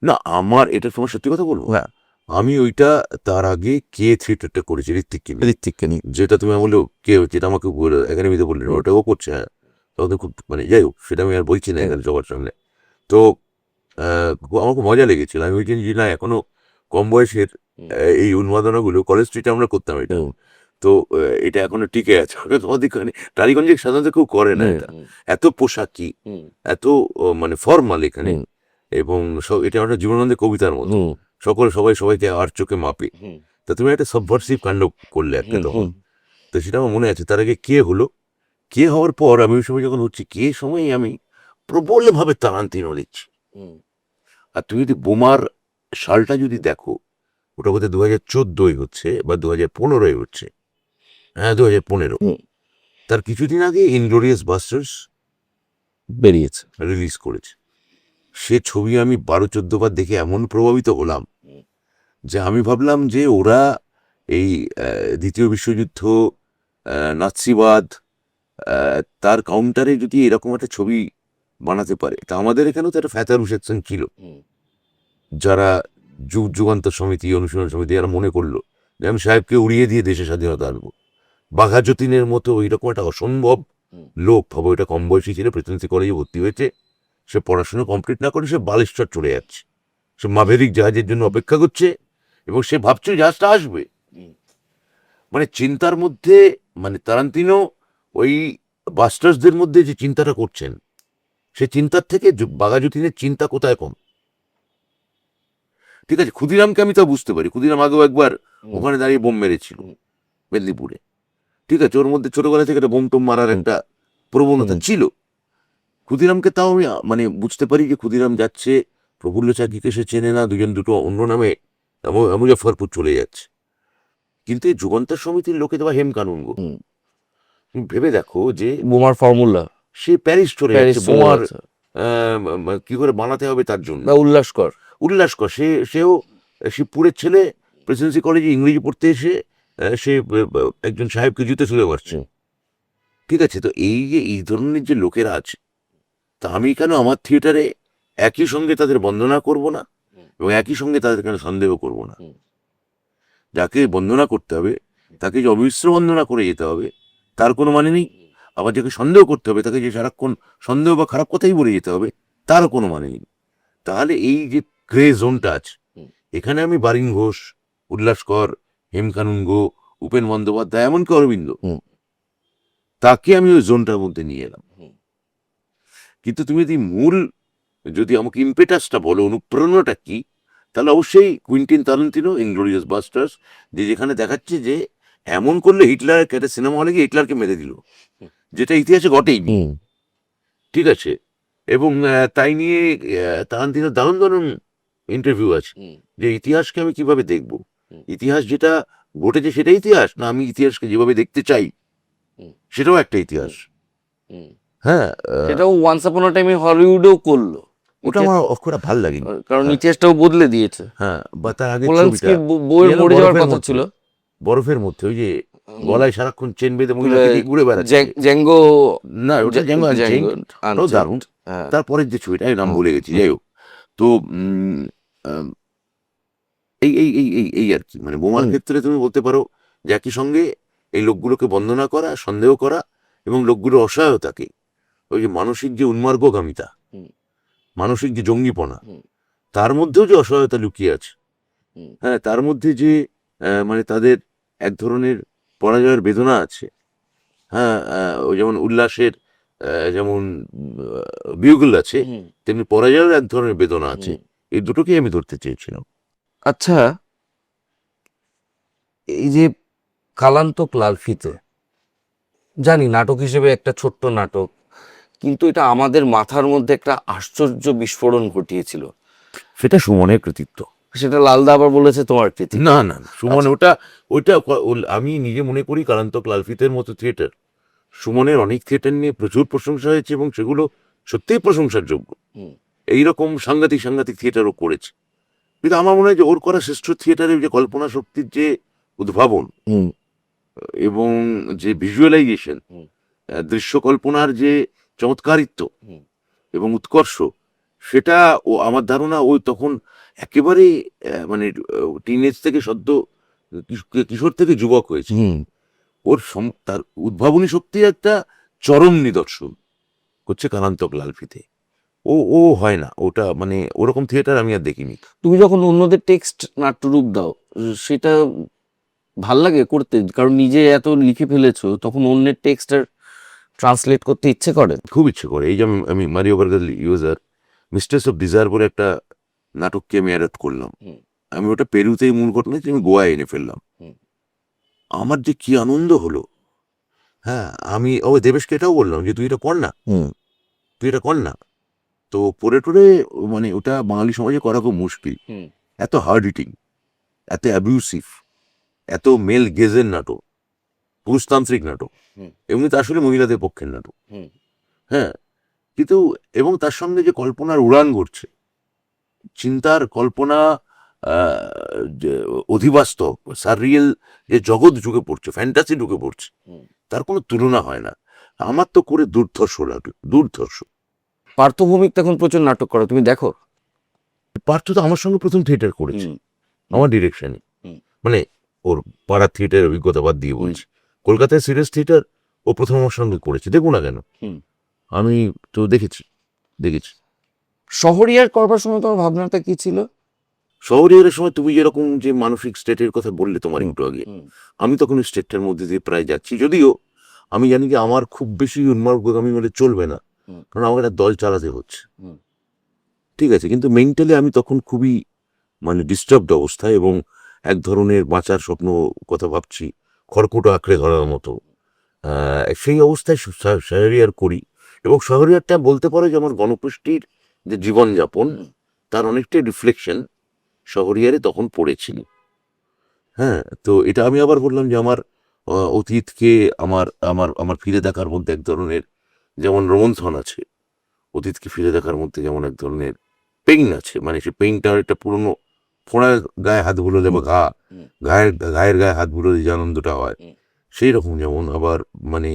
না আমার এটা তোমার সত্যি কথা বলবো, আমি ওইটা তার আগে কে থিয়েটারটা করেছি ঋত্বিককে নিয়ে, যেটা তুমি বললো কে, যেটা আমাকে একাডেমিতে বললেন ওটাও করছে। হ্যাঁ, তখন খুব মানে যাই হোক সেটা আমি আর বলছি না এখানে সবার সামনে। তো আমার খুব মজা লেগেছিল, আমি বলছি যে না এখনো কম বয়সের হুম। এই উন্মাদনাগুলো কলেজ স্ট্রিটে আমরা করতাম এটা। হুম। তো এটা এখনো টিকে আছে। হয়তো তোমাদের টালিগঞ্জে সাধারণত কেউ করে না এটা। এত পোশাকি, এত মানে ফর্মাল এখানে, এবং এটা একটা জীবনানন্দের কবিতার মতো, সবাই সবাইকে আর চোখে মাপে। তা তুমি একটা সাবভার্সিভ কাণ্ড করলে একটা তখন। তো সেটা আমার মনে আছে। তার আগে কে হলো, কে হওয়ার পর আমি ওই সময় যখন হচ্ছি, কে সময় আমি প্রবলভাবে তারান্তিনো দেখছি। আর তুমি যদি বোমার সালটা যদি দেখো, ওটা বোধহয় 2014 হচ্ছে বা 2015 হচ্ছে। হ্যাঁ, 2015। তার কিছুদিন আগে ইনগ্লোরিয়াস বাস্টার্স বেরিয়েছে। রিলিজ করেছে। সে ছবি আমি 12-14 বার দেখে এমন প্রভাবিত হলাম যে আমি ভাবলাম যে ওরা এই দ্বিতীয় বিশ্বযুদ্ধ, নাৎসিবাদ, তার কাউন্টারে যদি এরকম একটা ছবি বানাতে পারে, তা আমাদের এখানেও তো একটা ফ্যাতারু সেকশন ছিল, যারা যুগান্তর সমিতি, অনুশীলন সমিতি, যারা মনে করলো যে আমি সাহেবকে উড়িয়ে দিয়ে দেশে স্বাধীনতা আনবো। বাঘা যতীনের মতো ওইরকম একটা অসম্ভব লোক, ভাবো, এটা কম বয়সী ছিল, প্রেসিডেন্সি কলেজে ভর্তি হয়েছে, সে পড়াশোনা কমপ্লিট না করে সে বালেশ্বর চলে যাচ্ছে, সে মাভেরিক জাহাজের জন্য অপেক্ষা করছে, এবং সে ভাবছে জাহাজটা আসবে। মানে চিন্তার মধ্যে, মানে তারান্তিনো ওই বাস্টার্সদের মধ্যে যে চিন্তাটা করছেন, সে চিন্তার থেকে বাঘা যতীনের চিন্তা কোথায় কম। ঠিক আছে, ক্ষুদিরামকে আমি তা বুঝতে পারি, ক্ষুদিরাম আগেও একবার ওখানে দাঁড়িয়ে বোম মেরেছিল মেদিনীপুরে। ঠিক আছে, ওর মধ্যে ছোটবেলা থেকে একটা বোম টোম মারার একটা প্রবণতা ছিল। ক্ষুদিরামকে তাও আমি মানে বুঝতে পারি যে ক্ষুদিরাম যাচ্ছে, প্রফুল্ল চাকিকে সে চেনে না, দুটো অন্য নামে মুজফ্ফরপুর চলে যাচ্ছে। কিন্তু এই যুগান্তর সমিতির লোকে দেওয়া হেম কানুন গো, তুমি ভেবে দেখো যে বোমার ফর্মুলা সে প্যারিস চলে যাচ্ছে বোমার কি করে বানাতে হবে তার জন্য। উল্লাসকর সেও শিবপুরের ছেলে, প্রেসিডেন্সি কলেজে ইংরেজি পড়তে এসে সে একজন সাহেবকে জুতে শুয়ে পারছে। ঠিক আছে, তো এই যে এই ধরনের যে লোকেরা আছে, তা আমি কেন আমার থিয়েটারে একই সঙ্গে তাদের বন্দনা করব না, এবং একই সঙ্গে তাদের কেন সন্দেহ করব না। যাকে বন্দনা করতে হবে তাকে যে অবিশ্র বন্দনা করে যেতে হবে তার কোনো মানে নেই, আবার যাকে সন্দেহ করতে হবে তাকে যে সারাক্ষণ সন্দেহ বা খারাপ কথাই বলে যেতে হবে তারও কোনো মানে নেই। তাহলে এই যে গ্রে জোনটা আছে, এখানে আমি বারিন ঘোষ, উল্লাসকর, হেমকানুঙ্গো, উপেন বন্দ্যোপাধ্যায়, এমনকি অরবিন্দ, তাকে আমি ওই জোনটার মধ্যে নিয়ে এলাম। কিন্তু তুমি যদি আমাকে ইম্পেটাসটা বলো, অনুপ্রেরণাটা কি, তাহলে অবশ্যই কুইন্টিন তারান্তিনো, ইনগ্লোরিয়াস বাস্টার্স, যেখানে দেখাচ্ছে যে এমন করলে হিটলার একটা সিনেমা হলে গিয়ে হিটলারকে মেরে দিল, যেটা ইতিহাসে ঘটেইনি। ঠিক আছে, এবং তাই নিয়ে তারান্তিনো দারুণ দারুণ ইন্টারভিউ আছে, যে ইতিহাসকে আমি কিভাবে দেখব, ইতিহাস যেটা ঘটেছে সেটা ইতিহাস, না আমি ইতিহাসকে যেভাবে দেখতে চাই সেটাও একটা ইতিহাস। হ্যাঁ, সেটাও ওয়ান্স আপন আ টাইমে হলিউডেও করলো, ওটা আমার অক্ষরা ভাল লাগে, কারণ ইতিহাসটাও বদলে দিয়েছে। হ্যাঁ, বা তার আগে পোলানস্কির বইয়ের মরে যাওয়ার কথা ছিল, বরফের মধ্যে ওই যে গলায় সারাক্ষণ চেন বেঁধে মহিলাকে নিয়ে ঘুরে বেড়াচ্ছে, জ্যাঙ্গো, না ওটা জ্যাঙ্গো দারুণ। তারপরের যে ছবিটা আমি নাম ভুলে গেছি, যাই হোক। তো এই এই এই এই এই আর কি, মানে বোমার ক্ষেত্রে তুমি বলতে পারো যে একই সঙ্গে এই লোকগুলোকে বন্দনা করা, সন্দেহ করা, এবং লোকগুলোর অসহায়তাকে, ওই যে মানসিক যে উন্মার্গগামিতা, মানসিক যে জঙ্গিপনা, তার মধ্যেও যে অসহায়তা লুকিয়ে আছে, হ্যাঁ, তার মধ্যে যে মানে তাদের এক ধরনের পরাজয়ের বেদনা আছে। হ্যাঁ, ওই যেমন উল্লাসের যেমন বিউগল আছে, তেমনি পরাজয়ের এক ধরনের বেদনা আছে। এই দুটোকেই আমি ধরতে চেয়েছিলাম। আচ্ছা, এই যে কালান্তক লালফিতে, জানি নাটক হিসেবে একটা ছোট্ট নাটক, কিন্তু এটা আমাদের মাথার মধ্যে একটা আশ্চর্য বিস্ফোরণ ঘটিয়েছিল। সেটা সুমনের কৃতিত্ব। সেটা লালদা আবার বলেছে তোমার কৃতিত্ব। না না, সুমন ওইটা আমি নিজে মনে করি কালান্তক লালফিতের মতো থিয়েটার, সুমনের অনেক থিয়েটার নিয়ে প্রচুর প্রশংসা হয়েছে, এবং সেগুলো সত্যিই প্রশংসার যোগ্য। এইরকম সাংঘাতিক সাংঘাতিক থিয়েটারও করেছে, কিন্তু আমার মনে হয় যে ওর করা শ্রেষ্ঠ থিয়েটারের যে কল্পনা শক্তির যে উদ্ভাবন, এবং যে ভিজুয়ালাইজেশন, দৃশ্য কল্পনার যে চমৎকারিত্ব এবং উৎকর্ষ, সেটা ও আমার ধারণা ও তখন একেবারে মানে টিনেজ থেকে সদ্য কিশোর থেকে যুবক হয়েছে, ওর তার উদ্ভাবনী শক্তির একটা চরম নিদর্শন হচ্ছে কালান্তক লালফিতে। ও হয় না, ওটা মানে ওরকম থিয়েটার আমি আর দেখিনি। তুমি যখন অন্যদের টেক্সট নাট্যরূপ দাও, সেটা ভাল লাগে করতে? কারণ নিজে এত লিখে ফেলেছো, তখন অন্যের টেক্সট আর ট্রান্সলেট করতে ইচ্ছে করে? খুব ইচ্ছে করে। এই যে আমি Mario burger user mistress of desire বলে একটা নাটককে আমি অ্যাডাপ্ট করলাম। হুম। আমি ওটা পেরুতেই মূল ঘটনা হচ্ছে, আমি গোয়ায় এনে ফেললাম। হুম। আমার যে কি আনন্দ হলো! হ্যাঁ, আমি দেবেশকে এটাও বললাম যে তুই এটা কর না, তুই এটা কর না। তো পড়ে টরে মানে ওটা বাঙালি সমাজে করা খুব মুশকিল। হুম। এত হার্ড হিটিং, এত অ্যাবিউসিভ, এত মেল গেজের নাটক, পুরুষতান্ত্রিক নাটক, হুম। এমনিতে আসলে মহিলাদের পক্ষের নাটক। হুম। হ্যাঁ, কিন্তু এবং তার সঙ্গে যে কল্পনার উড়ান ঘটছে, চিন্তার কল্পনা, যে অধিবাস্তব সাররিয়েল যে জগৎ ঢুকে পড়ছে, ফ্যান্টাসি ঢুকে পড়ছে, হুম। তার কোনো তুলনা হয় না। আমার তো করে দুর্ধর্ষ লাগে, দুর্ধর্ষ। পার্থভৌমিক তখন প্রচুর নাটক করো, তুমি দেখো? পার্থ তো আমার সঙ্গে প্রথম থিয়েটার করেছে, হুম। আমার ডিরেকশনে। হুম। মানে ওর পাড়ার থিয়েটারের অভিজ্ঞতা বাদ দিয়ে বলছি, কলকাতায় সিরিয়াস থিয়েটার ও প্রথম আমার সঙ্গে করেছে, দেখবো না কেন? হুম। আমি তো দেখেছি। শহরিয়ার করবার সময় তোমার ভাবনাটা কি ছিল? শহরের সময় তুমি যেরকম যে মানসিক স্টেটের কথা বললে তোমার একটু আগে, হুম। আমি তখন ওই স্টেটটার মধ্যে দিয়ে প্রায় যাচ্ছি, যদিও আমি জানি যে আমার খুব বেশি উন্মার্গগামী হলে চলবে না, হুম। কারণ আমাকে একটা দল চালাতে হচ্ছে। হুম। ঠিক আছে, কিন্তু মেন্টালি আমি তখন খুবই মানে ডিস্টার্বড অবস্থায়, এবং এক ধরনের বাঁচার স্বপ্ন কথা ভাবছি, খড়কুটো আঁকড়ে ধরার মতো। সেই অবস্থায় শহরিয়ার করি, এবং শহরিয়ারটা বলতে পারো যে আমার গণপুষ্টির যে জীবনযাপন, তার অনেকটাই রিফ্লেকশন শহরিয়ারে তখন পড়েছিল। হ্যাঁ, তো এটা আমি আবার বললাম যে আমার অতীতকে আমার আমার আমার ফিরে দেখার মধ্যে এক ধরনের, যেমন রোমন্থন আছে, অতীতকে ফিরে দেখার মধ্যে যেমন এক ধরনের পেইন আছে, মানে সে পেইনটার একটা পুরনো ফোঁড়ার গায়ে হাত বুলোলে বা গায়ের গায়ে হাত বুলোলে যে আনন্দটা হয়, সেই রকম। যেমন আবার মানে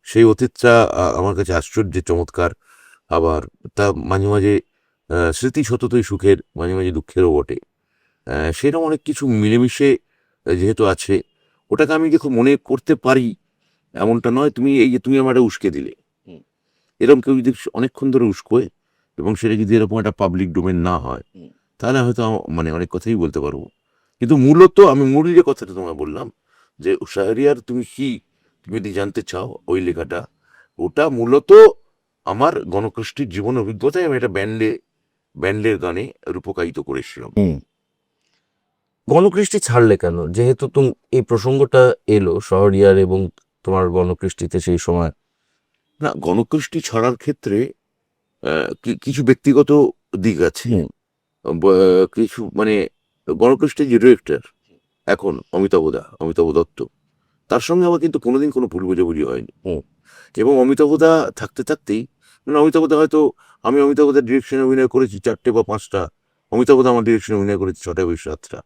সেই অতীতটা আমার কাছে আশ্চর্য চমৎকার। আবার তা মাঝে মাঝে স্মৃতি সততই সুখের, মাঝে মাঝে দুঃখেরও বটে। সেরকম অনেক কিছু মিলেমিশে যেহেতু আছে, ওটাকে আমি দেখো মনে করতে পারি এমনটা নয়। তুমি এই যে তুমি আমার উস্কে দিলে, এরকম কেউ যদি অনেকক্ষণ ধরে উস্কোয়, এবং সেটা যদি এরকম একটা পাবলিক ডোমেন না হয়, তাহলে হয়তো মানে অনেক কথাই বলতে পারবো। কিন্তু মূলত আমি মূল যে কথাটা তোমায় বললাম, যে শাহরিয়ার তুমি কি, তুমি যদি জানতে চাও ওই লেখাটা, ওটা মূলত আমার গণকৃষ্টির জীবন অভিজ্ঞতায় আমি একটা ব্যান্ডের গানে রূপকায়িত করেছিলাম। গণকৃষ্টি ছাড়লে কেন? যেহেতু তুমি এই প্রসঙ্গটা এলো শহরিয়ার এবং তোমার গণকৃষ্টিতে সেই সময়। না, গণকৃষ্টি ছাড়ার ক্ষেত্রে কিছু ব্যক্তিগত দিক আছে। কিছু মানে গণকৃষ্টির যে ডিরেক্টর এখন অমিতাভ দত্ত, তার সঙ্গে আমার কিন্তু কোনোদিন কোনো ভুল বোঝাবুঝি হয়নি। এবং অমিতাভদা থাকতে থাকতেই, মানে অমিতাভদা হয়তো, আমি অমিতাভদার ডিরেকশনে অভিনয় করেছি 4টে বা 5টা, অমিতাভদা আমার ডিরেকশনে অভিনয় করেছি 6টা বা 7টা।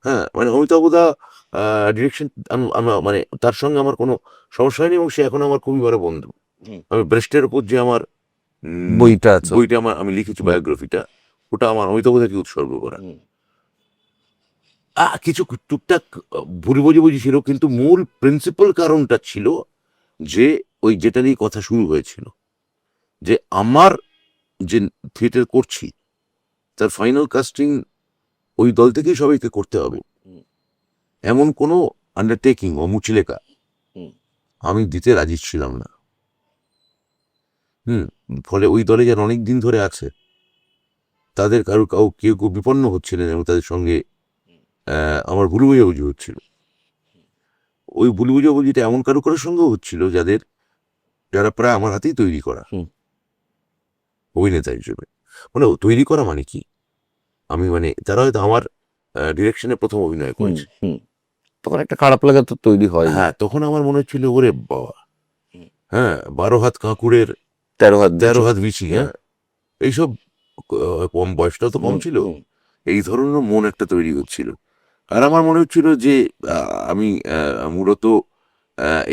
হ্যাঁ, মানে অমিতাভদা ডিরেকশন, মানে তার সঙ্গে আমার কোনো সমস্যা হয়নি, এবং সে এখন আমার খুবই বড় বন্ধু। আমি ব্রেস্টের উপর যে আমার বইটা আছে। বইটা আমি লিখেছি, বায়োগ্রাফিটা, ওটা আমার অমিতাভদাকে উৎসর্গ করা। কিছু টুকটাক ভুল বোঝাবুঝি ছিল, কিন্তু মূল প্রিন্সিপাল কারণটা ছিল যে ওই যেটা নিয়ে কথা শুরু হয়েছিল, যে আমার যে থিয়েটার করছি তার ফাইনাল কাস্টিং ওই দল থেকেই সবাইকে করতে হবে, এমন কোনো আন্ডারটেকিং ও মুচলেকা আমি দিতে রাজি ছিলাম না। ফলে ওই দলে যারা অনেক দিন ধরে আছে, তাদের কেউ কেউ বিপন্ন হচ্ছিলেন, এবং তাদের সঙ্গে আমার ভুল বোঝাবুঝি হচ্ছিল। ওই ভুল বোঝাবুঝিটা এমন কারোর সঙ্গেও হচ্ছিল যারা প্রায় আমার হাতেই তৈরি করা অভিনেতা হিসেবে। মানে তৈরি করা মানে কি, আমি মানে তারা হয়তো আমার ডিরেকশনে প্রথম অভিনয় করেছে। তখন একটা খারাপ লাগা তো তৈরি হয়। হ্যাঁ, তখন আমার মনে হচ্ছিল ওরে বাবা, হ্যাঁ 12 হাত কাঁকুড়ের 13 হাত বিচি, হ্যাঁ এইসব, কম বয়সটাও তো কম ছিল, এই ধরনের মন একটা তৈরি হচ্ছিল। আর আমার মনে হচ্ছিল যে আমি মূলত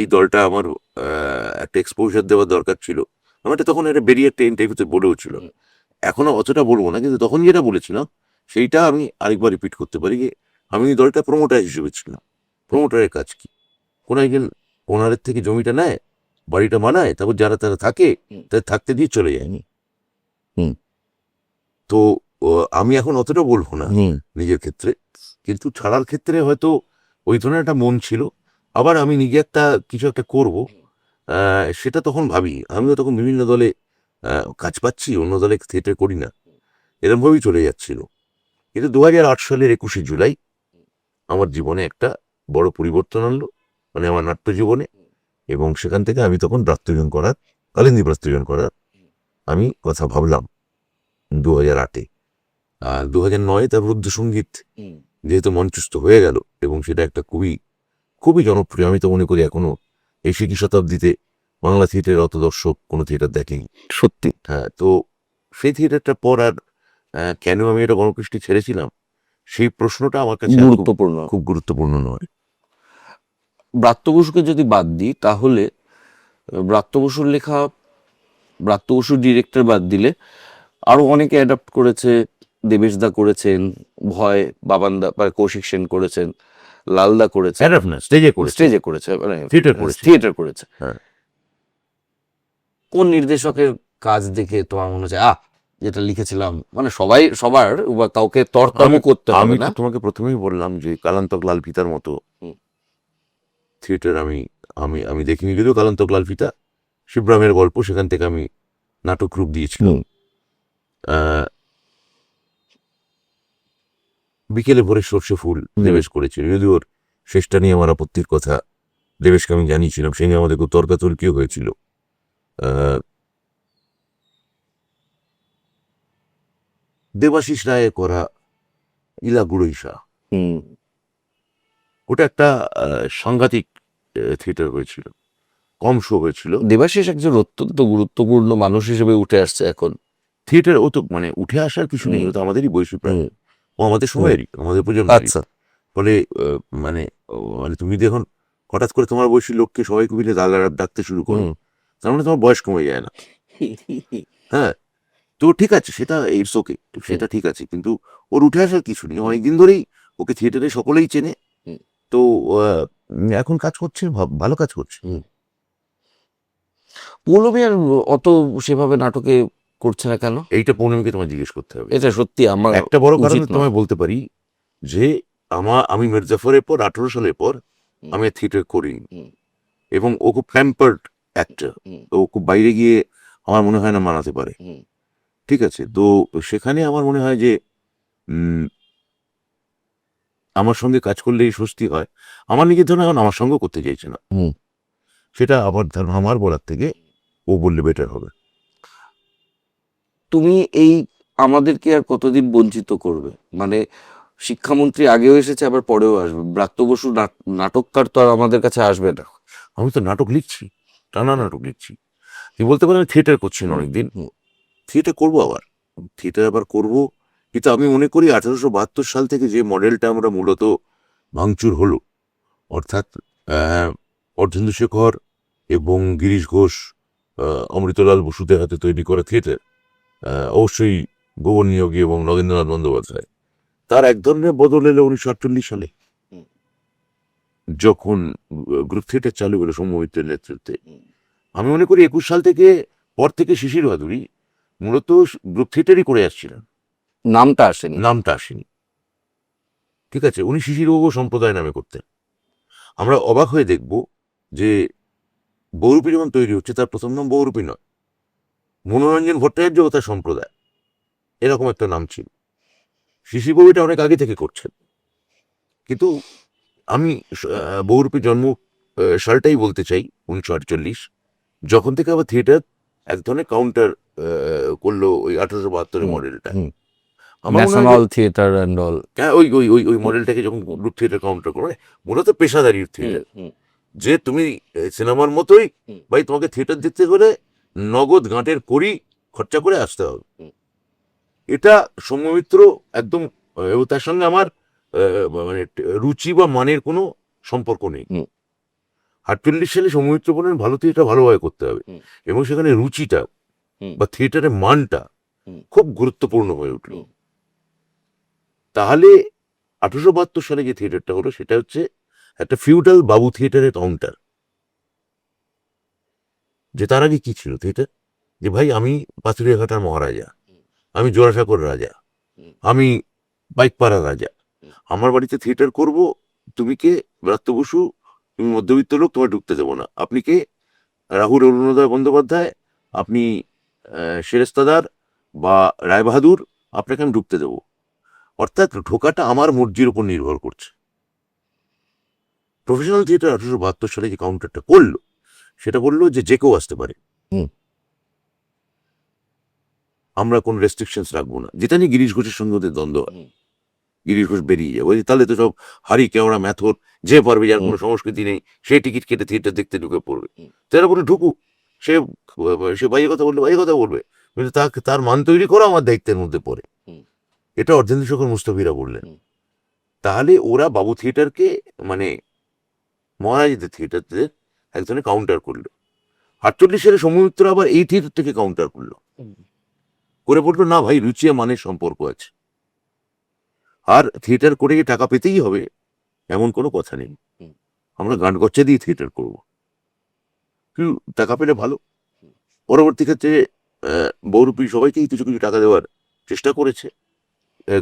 এই দলটা আমার একটা এক্সপোজার দেওয়ার দরকার ছিল। আমার তখন একটা বেরিয়ে একটা ইন্টারভিউতে বলেও ছিল, এখনো অতটা বলবো না, কিন্তু তখন যেটা বলেছিলাম সেইটা আমি আরেকবার রিপিট করতে পারি, যে আমি এই দলটা প্রমোটার হিসেবে ছিলাম। প্রমোটারের কাজ কি, কোনো একজন ওনারের থেকে জমিটা নেয়, বাড়িটা বানায়, তারপর যারা তারা থাকে তাদের থাকতে দিয়ে চলে যায়নি। তো আমি এখন অতটা বলবো না নিজের ক্ষেত্রে, কিন্তু ছাড়ার ক্ষেত্রে হয়তো ওই ধরনের একটা মন ছিল। আবার আমি নিজে একটা কিছু একটা করবো, সেটা তখন ভাবি। আমিও তখন বিভিন্ন দলে কাজ পাচ্ছি, অন্য দলে থিয়েটার করি না, এরকমভাবেই চলে যাচ্ছিল। কিন্তু 2008 সালের 21শে জুলাই আমার জীবনে একটা বড় পরিবর্তন আনলো, মানে আমার নাট্য জীবনে। এবং সেখান থেকে আমি তখন কালিন্দী ব্রাত্যজন করার আমি কথা ভাবলাম 2008-এ। আর 2009-এ তার রুদ্রসঙ্গীত যেহেতু মঞ্চস্থ হয়ে গেল, এবং সেটা একটা খুবই খুবই জনপ্রিয়। আমি তো মনে করি এখনো এই 20 শতাব্দীতে বাংলা থিয়েটারের অত দর্শক কোনো থিয়েটার দেখেনি। সত্যি হ্যাঁ, তো সেই থিয়েটারটার পর আর কেন আমি এটা গণকৃষ্টি ছেড়েছিলাম, সেই প্রশ্নটা আমার কাছে আর গুরুত্বপূর্ণ। খুব গুরুত্বপূর্ণ নয়। ব্রাত্য বসুকে যদি বাদ দিই, তাহলে ব্রাত্য বসুর লেখা, ব্রাত্য বসুর ডিরেক্টর বাদ দিলে আরো অনেকে অ্যাডাপ্ট করেছে। দেবেশদা করেছেন, ভয় বাবানদা বা কৌশিক সেন করেছেন, লালদা করেছে, স্টেজে করে স্টেজে করেছে, মানে থিয়েটার করেছে। হ্যাঁ। কোন নির্দেশকের কাজ দেখে তোমার মনে হচ্ছে যেটা লিখেছিলাম, মানে সবার বা কাউকে তরতম করতে হবে আমি না? তো তোমাকে প্রথমেই বললাম যে কালান্তক লাল ফিতার মতো থিয়েটার আমি আমি আমি দেখিনি, যদিও কালান্তক লাল ফিতা শিবরামের গল্প, সেখান থেকে আমি নাটক রূপ দিয়েছিলাম। বিকেলে ভোরে সর্ষে ফুল দেবেশ করেছিল, যদিও ওর শেষটা নিয়ে আমার আপত্তির কথা দেবেশকে আমি জানিয়েছিলাম, সে নিয়ে আমাদের খুব তর্কাতর্কিও হয়েছিল। দেবাশিস রায়ে করা ইলা গুড়ইসা, ওটা একটা সাংঘাতিক থিয়েটার হয়েছিল, কম শো হয়েছিল। দেবাশিস একজন অত্যন্ত গুরুত্বপূর্ণ মানুষ হিসেবে উঠে আসছে এখন থিয়েটার। ও তো মানে উঠে আসার কিছু নেই, ও তো আমাদেরই বয়সী প্রায়, ও আমাদের সময়েরই, আমাদের প্রজন্ম। আচ্ছা, ফলে মানে মানে তুমি দেখুন হঠাৎ করে তোমার বয়সী লোককে সবাই মিলে দাদা ডাকতে শুরু করো, তার মানে তোমার বয়স কমে যায় না। হ্যাঁ, তো ঠিক আছে, সেটা ইটস ওকে, সেটা ঠিক আছে, কিন্তু ওর উঠে আসার কিছু নেই। অনেকদিন ধরেই ওকে থিয়েটারে সকলেই চেনে। তো এখন কাজ করছে, ভালো কাজ করছে। পৌলমী আর অত সেভাবে নাটকে করছে না কেন? এইটা পৌর্ণমীকে তোমায় জিজ্ঞেস করতে হবে। এটা সত্যি আমার একটা বড় কারণ উচিত নয়। তোমায় বলতে পারি যে আমি মির্জাফরের পর 18 সালের পর আমি থিয়েটার করিনি, এবং ও খুব প্যাম্পার্ড অ্যাক্টর, ও খুব বাইরে গিয়ে আমার মনে হয় না মানাতে পারে। ঠিক আছে, তো সেখানে আমার মনে হয় যে আমার সঙ্গে কাজ করলেই স্বস্তি হয়। আমার নিজের ধরুন এখন আমার সঙ্গে করতে চাইছে না, সেটা আবার ধরুন আমার বলার থেকে ও বললে বেটার হবে। তুমি এই আমাদেরকে আর কতদিন বঞ্চিত করবে? মানে শিক্ষামন্ত্রী আগেও এসেছে, আবার পরেও আসবে। ব্রাত্য বসু নাটককার তো আর আমাদের কাছে আসবে না। আমি তো নাটক লিখছি, টানা নাটক লিখছি। তুমি বলতে পারো আমি থিয়েটার করছি না অনেকদিন, থিয়েটার করবো, থিয়েটার আবার করবো। কিন্তু আমি মনে করি 1872 সাল থেকে যে মডেলটা আমরা মূলত ভাঙচুর হলো, অর্থাৎ অর্ধেন্দু শেখর এবং গিরিশ ঘোষ, অমৃতলাল বসুদের হাতে তৈরি করা থিয়েটার, অবশ্যই ভুবন নিয়োগী এবং নগেন্দ্রনাথ বন্দ্যোপাধ্যায়, তার এক ধরনের বদল এলো 1948 সালে, যখন গ্রুপ থিয়েটার চালু হলো সৌম্য মিত্রের নেতৃত্বে। আমি মনে করি 21 সাল থেকে পর থেকে শিশির ভাদুরী মূলত গ্রুপ থিয়েটারই করে আসছিলেন, নামটা আসেনি। ঠিক আছে, উনি শিশিরবাবু সম্প্রদায় নামে করতেন। আমরা অবাক হয়ে দেখব যে বহুরূপী যখন তৈরি হচ্ছে, তার প্রথম নাম বহুরূপী নয়, মনোরঞ্জন ভট্টাচার্য ও তার সম্প্রদায়, এরকম একটা নাম ছিল। শিশিরবাবু এটা অনেক আগে থেকে করছেন, কিন্তু আমি বহুরূপী জন্ম সালটাই বলতে চাই 1948, যখন থেকে আবার থিয়েটার এক ধরনের কাউন্টার করলো ওই 1872 মডেলটা। ন্যাশনাল থিয়েটার অ্যান্ড অল, ওই ওই ওই ওই মডেলটাকে যখন গ্রুপ থিয়েটার কাউন্টার করে, মূলত পেশাদারি থিয়েটার, যে তুমি সিনেমার মতোই ভাই, তোমাকে থিয়েটার দেখতে হলে নগদ গাঁটের কড়ি খরচা করে আসতে হবে। এটা সৌম্য মিত্র একদম, তার সঙ্গে আমার মানে রুচি বা মানের কোনো সম্পর্ক নেই। 48 সালে সৌম্য মিত্র বলেন ভালো থিয়েটার ভালোভাবে করতে হবে, এবং সেখানে রুচিটা বা থিয়েটারের মানটা খুব গুরুত্বপূর্ণ হয়ে উঠল। তাহলে 1872 সালে যে থিয়েটারটা হলো, সেটা হচ্ছে একটা ফিউডাল বাবু থিয়েটারের কাউন্টার। যে তার আগে কি ছিল থিয়েটার, যে ভাই আমি পাথুরিয়াঘাটার মহারাজা, আমি জোড়াসাঁকোর রাজা, আমি বাইকপাড়ার রাজা, আমার বাড়িতে থিয়েটার করব, তুমি কে? ব্রাত্য বসু, তুমি মধ্যবিত্ত লোক, তোমার ঢুকতে দেবো না। আপনি কে? রাহুল অরুণোদয় বন্দ্যোপাধ্যায়, আপনি সেরেস্তাদার বা রায়বাহাদুর, আপনাকে আমি ঢুকতে দেবো। অর্থাৎ ঢোকাটা আমার মর্জির উপর নির্ভর করছে। প্রফেশনাল থিয়েটার 1872 সালে যে কাউন্টারটা করলো, সেটা বললো যে যে কেউ আসতে পারে, আমরা কোনো রেস্ট্রিকশনস রাখবো না। যেটা নিয়ে গিরিশ ঘোষের সঙ্গে ওদের দ্বন্দ্ব হয়। গিরিশ ঘোষ বেরিয়ে যায়, বলছি তাহলে তো সব হারি কেওড়া ম্যাথর, যে পারবে, যার কোনো সংস্কৃতি নেই, সে টিকিট কেটে থিয়েটার দেখতে ঢুকে পড়বে। তারা বলে ঢুকুক, সে সে বাইরে কথা বলবে, বাইরে কথা বলবে, কিন্তু তার মান তৈরি করা আমার দায়িত্বের মধ্যে পড়ে। এটা অর্ধেন্দ্র শেখর মুস্তাফিরা বললেন। তাহলে ওরা বাবু থিয়েটারকে, মানে মহারাজদের থিয়েটারদের এক ধরনের কাউন্টার করলো। 48 সালে সৌমিত্র আবার এই থিয়েটার থেকে কাউন্টার করলো, করে বললো না ভাই, রুচি আর মানের সম্পর্ক আছে, আর থিয়েটার করে টাকা পেতেই হবে এমন কোনো কথা নেই, আমরা গান গচ্চা দিয়ে থিয়েটার করবো, কিন্তু টাকা পেলে ভালো। পরবর্তী ক্ষেত্রে বহুরূপী সবাইকেই কিছু কিছু টাকা দেওয়ার চেষ্টা করেছে,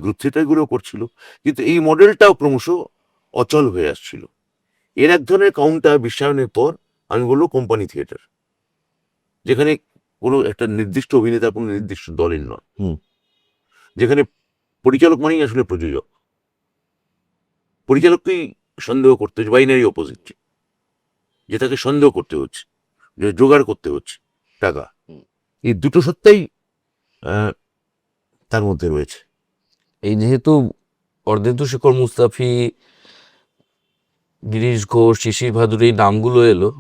গ্রুপ থিয়েটারগুলো করছিল, কিন্তু এই মডেলটাও ক্রমশ অচল হয়ে আসছিল। এর এক ধরনের কাউন্টার বিশ্বায়নের পর আমি বলবো কোম্পানি থিয়েটার, যেখানে কোনো একটা নির্দিষ্ট অভিনেতা কোনো নির্দিষ্ট দলের নয়, যেখানে পরিচালক মানেই আসলে প্রযোজক, পরিচালককেই সন্দেহ করতে হচ্ছে, বাইনারি অপোজিট, যেটাকে সন্দেহ করতে হচ্ছে, যে জোগাড় করতে হচ্ছে টাকা। এই দুটো সত্যাই তার মধ্যে রয়েছে। এই যেহেতু অর্ধেন্দু শেখর মুস্তাফি, গিরিশ ঘোষ, শিশির ভাদুরী নামগুলো এলো,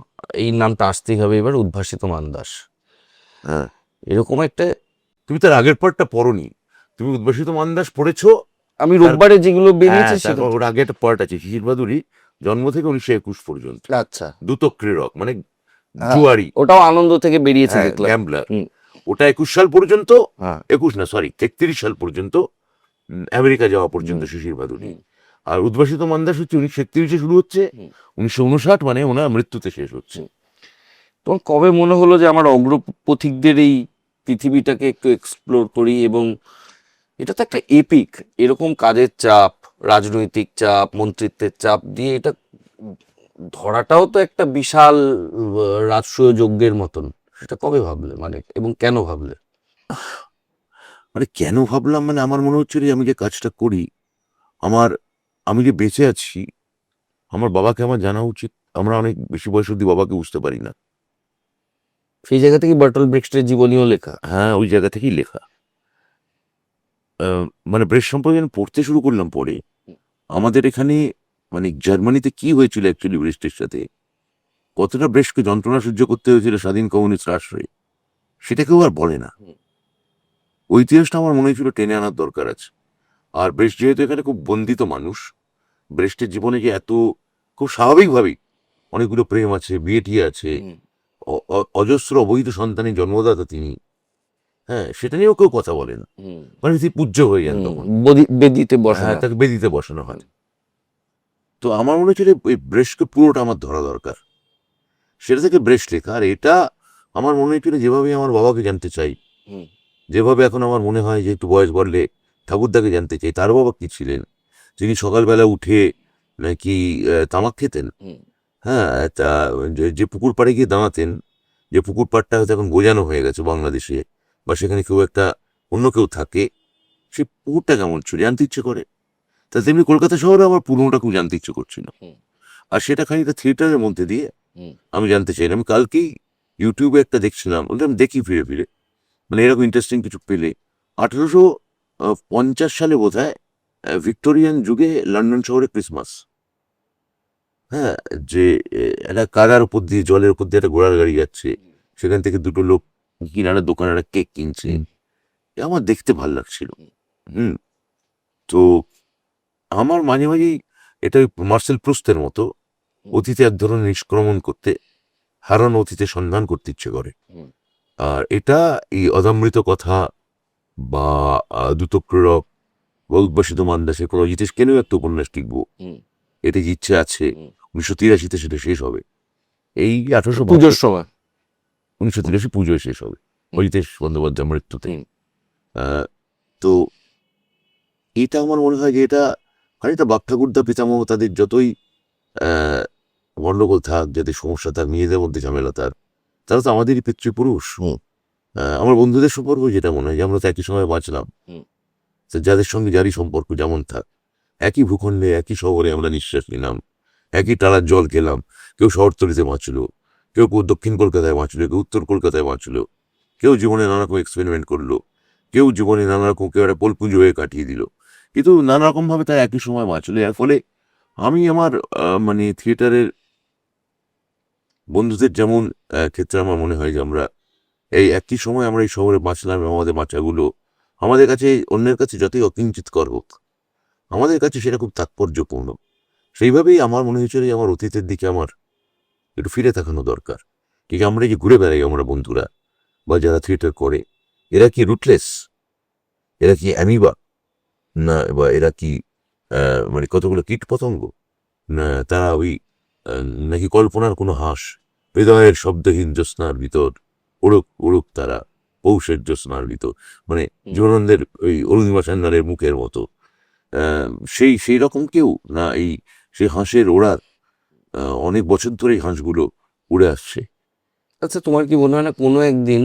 এই নামটা আসতেই হবে এবার উদ্ভাসিত মানদাস। হ্যাঁ, এরকম একটা, তুমি তার আগের পার্টটা পড়োনি, তুমি উদ্ভাসিত মানদাস পড়েছো। আমি রোববারে যেগুলো বেরিয়েছে হ্যাঁ, তারপর ওর আগে একটা পার্ট আছে, শিশির ভাদুরী জন্ম থেকে 1921 পর্যন্ত, আচ্ছা, দ্রুত ক্রীড়ক মানে জুয়ারি, ওটাও আনন্দ থেকে বেরিয়েছে দেখলাম। গ্যাম্বলার, ওটা 21 সাল পর্যন্ত, 33 সাল পর্যন্ত, আমেরিকা যাওয়া পর্যন্ত শিশির ভাদুরী। আর উদ্ভাসিত মানদাস হচ্ছে 1931-এ শুরু হচ্ছে, 1959 মানে ওনার মৃত্যুতে শেষ হচ্ছে। তোমার কবে মনে হলো যে আমার অগ্রপথিকদের এই পৃথিবীটাকে একটু এক্সপ্লোর করি, এবং এটা তো একটা এপিক, এরকম কাজের চাপ, রাজনৈতিক চাপ, মন্ত্রিত্বের চাপ দিয়ে এটা ধরাটাও তো একটা বিশাল রাজসূয় যজ্ঞের মতন। সেটা কবে ভাবলে, মানে, এবং কেন ভাবলে? মানে কেন ভাবলাম, মানে আমার মনে হচ্ছে যে আমি যে কাজটা করি, আমি যে বেঁচে আছি, আমার বাবাকে আমার জানা উচিত। আমরা অনেক বেশি বয়স অব্দি বাবাকে বুঝতে পারি না। সেই জায়গা থেকে বার্টল ব্রেক্সটের জীবনীও লেখা। হ্যাঁ, ওই জায়গা থেকেই লেখা। মানে ব্রেস্ট সম্পর্কে যখন পড়তে শুরু করলাম পরে, আমাদের এখানে মানে জার্মানিতে কি হয়েছিল অ্যাকচুয়ালি ব্রেস্টের সাথে, কতটা ব্রেস্টকে যন্ত্রণা সহ্য করতে হয়েছিল স্বাধীন কমিউনিস্ট রাষ্ট্রে, সেটা কেউ আর বলে না। ওই ইতিহাসটা আমার মনে হয়েছিল টেনে আনার দরকার আছে। আর ব্রেস্ট যেহেতু এখানে খুব বন্দিত মানুষ, ব্রেস্টের জীবনে যে এত খুব স্বাভাবিকভাবেই অনেকগুলো প্রেম আছে, বিয়ে টিয়ে আছে, অজস্র অবৈধ সন্তানের জন্মদাতা তিনি, হ্যাঁ, সেটা নিয়েও কেউ কথা বলে না। মানে তিনি পূজ্য হয়ে যান তখন, বেদিতে বসা, হ্যাঁ, তাকে বেদিতে বসানো হয়। তো আমার মনে হচ্ছিল ওই ব্রেস্টকে পুরোটা আমার ধরা দরকার, সেটা থেকে ব্রেস্ট লেখা। আর এটা আমার মনে হচ্ছিল যেভাবে আমার বাবাকে জানতে চাই, যেভাবে এখন আমার মনে হয় যে একটু বয়স বাড়লে ঠাকুরদাকে জানতে চাই, তার বাবা কি ছিলেন, যিনি সকালবেলা উঠে নাকি তামাক খেতেন, হ্যাঁ, তা যে পুকুর পাড়ে গিয়ে দাঁড়াতেন, যে পুকুর পাড়টা হয়তো এখন বোঝানো হয়ে গেছে বাংলাদেশে, বা সেখানে কেউ একটা অন্য কেউ থাকে, সেই পুকুরটা কেমন ছিল জানতে ইচ্ছে করে। তা তেমনি কলকাতা শহরে আমার পুরোনোটা খুব জানতে ইচ্ছে করছিল, আর সেটা খানিকটা থিয়েটারের মধ্যে দিয়ে আমি জানতে চাইলাম। আমি কালকেই ইউটিউবে একটা দেখছিলাম, বললাম দেখি ফিরে ফিরে, মানে এরকম ইন্টারেস্টিং কিছু পেলে। 1850 সালে বোধ হয় ভিক্টোরিয়ান যুগে লন্ডন শহরে ক্রিসমাস, হ্যাঁ, যে একটা কাদার উপর দিয়ে, জলের উপর দিয়ে একটা ঘোড়ার গাড়ি যাচ্ছে, সেখান থেকে দুটো লোক কিনারে দোকানে একটা কেক কিনছে, আমার দেখতে ভাল লাগছিল। তো আমার মাঝে মাঝেই এটা মার্সেল প্রুস্তের মতো অতীতে এক ধরনের নিষ্ক্রমণ করতে, হারানো অতীতে সন্ধান করতে ইচ্ছে করে। আর এটা এই অদামৃত কথা বা দ্রুতক্রীড়ক বা উদ্ভাসিত মানদাসে কোনো জিতেশ কেনও একটা উপন্যাস লিখবো, এতে যে ইচ্ছে আছে। 1983-তে সেটা শেষ হবে, এই 1800 পুজোর সময়, 1983 পুজোয় শেষ হবে অজিতেশ বন্দ্যোপাধ্যায় মৃত্যুতে। তো এটা আমার মনে হয় যে এটা খানিকটা বাপ ঠাকুরদা পিতামহ তাদের যতই আহ গন্ডগোল থাক, যাদের সমস্যা থাক, মেয়েদের মধ্যে ঝামেলা থাক, তারা তো আমাদেরই পিতৃপুরুষ। হুম। আমার বন্ধুদের সম্পর্ক যেটা মনে হয় যে আমরা তো একই সময় বাঁচলাম, হুম। তো যাদের সঙ্গে যারই সম্পর্ক যেমন থাক, একই ভূখণ্ডে একই শহরে আমরা নিঃশ্বাস নিলাম, একই টালার জল খেলাম। কেউ শহরতলিতে বাঁচলো, কেউ কেউ দক্ষিণ কলকাতায় বাঁচলো, কেউ উত্তর কলকাতায় বাঁচলো, কেউ জীবনে নানা রকম এক্সপেরিমেন্ট করলো, কেউ জীবনে নানা রকম, কেউ একটা পোলপুঞ্জি হয়ে কাটিয়ে দিল, কিন্তু নানা রকম ভাবে তারা একই সময় বাঁচলো। এর ফলে আমি আমার মানে থিয়েটারের বন্ধুদের যেমন ক্ষেত্রে আমার মনে হয় যে আমরা এই একই সময় আমরা এই শহরে বাঁচলাম এবং আমাদের বাঁচাগুলো আমাদের কাছে অন্যের কাছে যতই অকিঞ্চিতকর হোক, আমাদের কাছে সেটা খুব তাৎপর্যপূর্ণ। সেইভাবেই আমার মনে হয়েছিল যে আমার অতীতের দিকে আমার একটু ফিরে তাকানো দরকার। ঠিক আমরা এই যে ঘুরে বেড়াই আমরা বন্ধুরা বা যারা থিয়েটার করে, এরা কি রুটলেস, এরা কি অ্যামিবা, না বা এরা কি মানে কতগুলো কীট পতঙ্গ, না তারা ওই নাকি কল্পনার কোনো হাঁস, হৃদয়ের শব্দহীন জ্যোৎস্নার ভিতর উড়ুক উড়ুক তারা পৌষের জ্যোৎস্নার ভিতর, মানে জীবনানন্দের ওই অরুণিমা সান্যালের মুখের মতো সেই রকম কেউ না, এই সেই হাঁসের ওড়ার অনেক বছর ধরেই হাঁসগুলো উড়ে আসছে। আচ্ছা, তোমার কি মনে হয় না কোনো একদিন,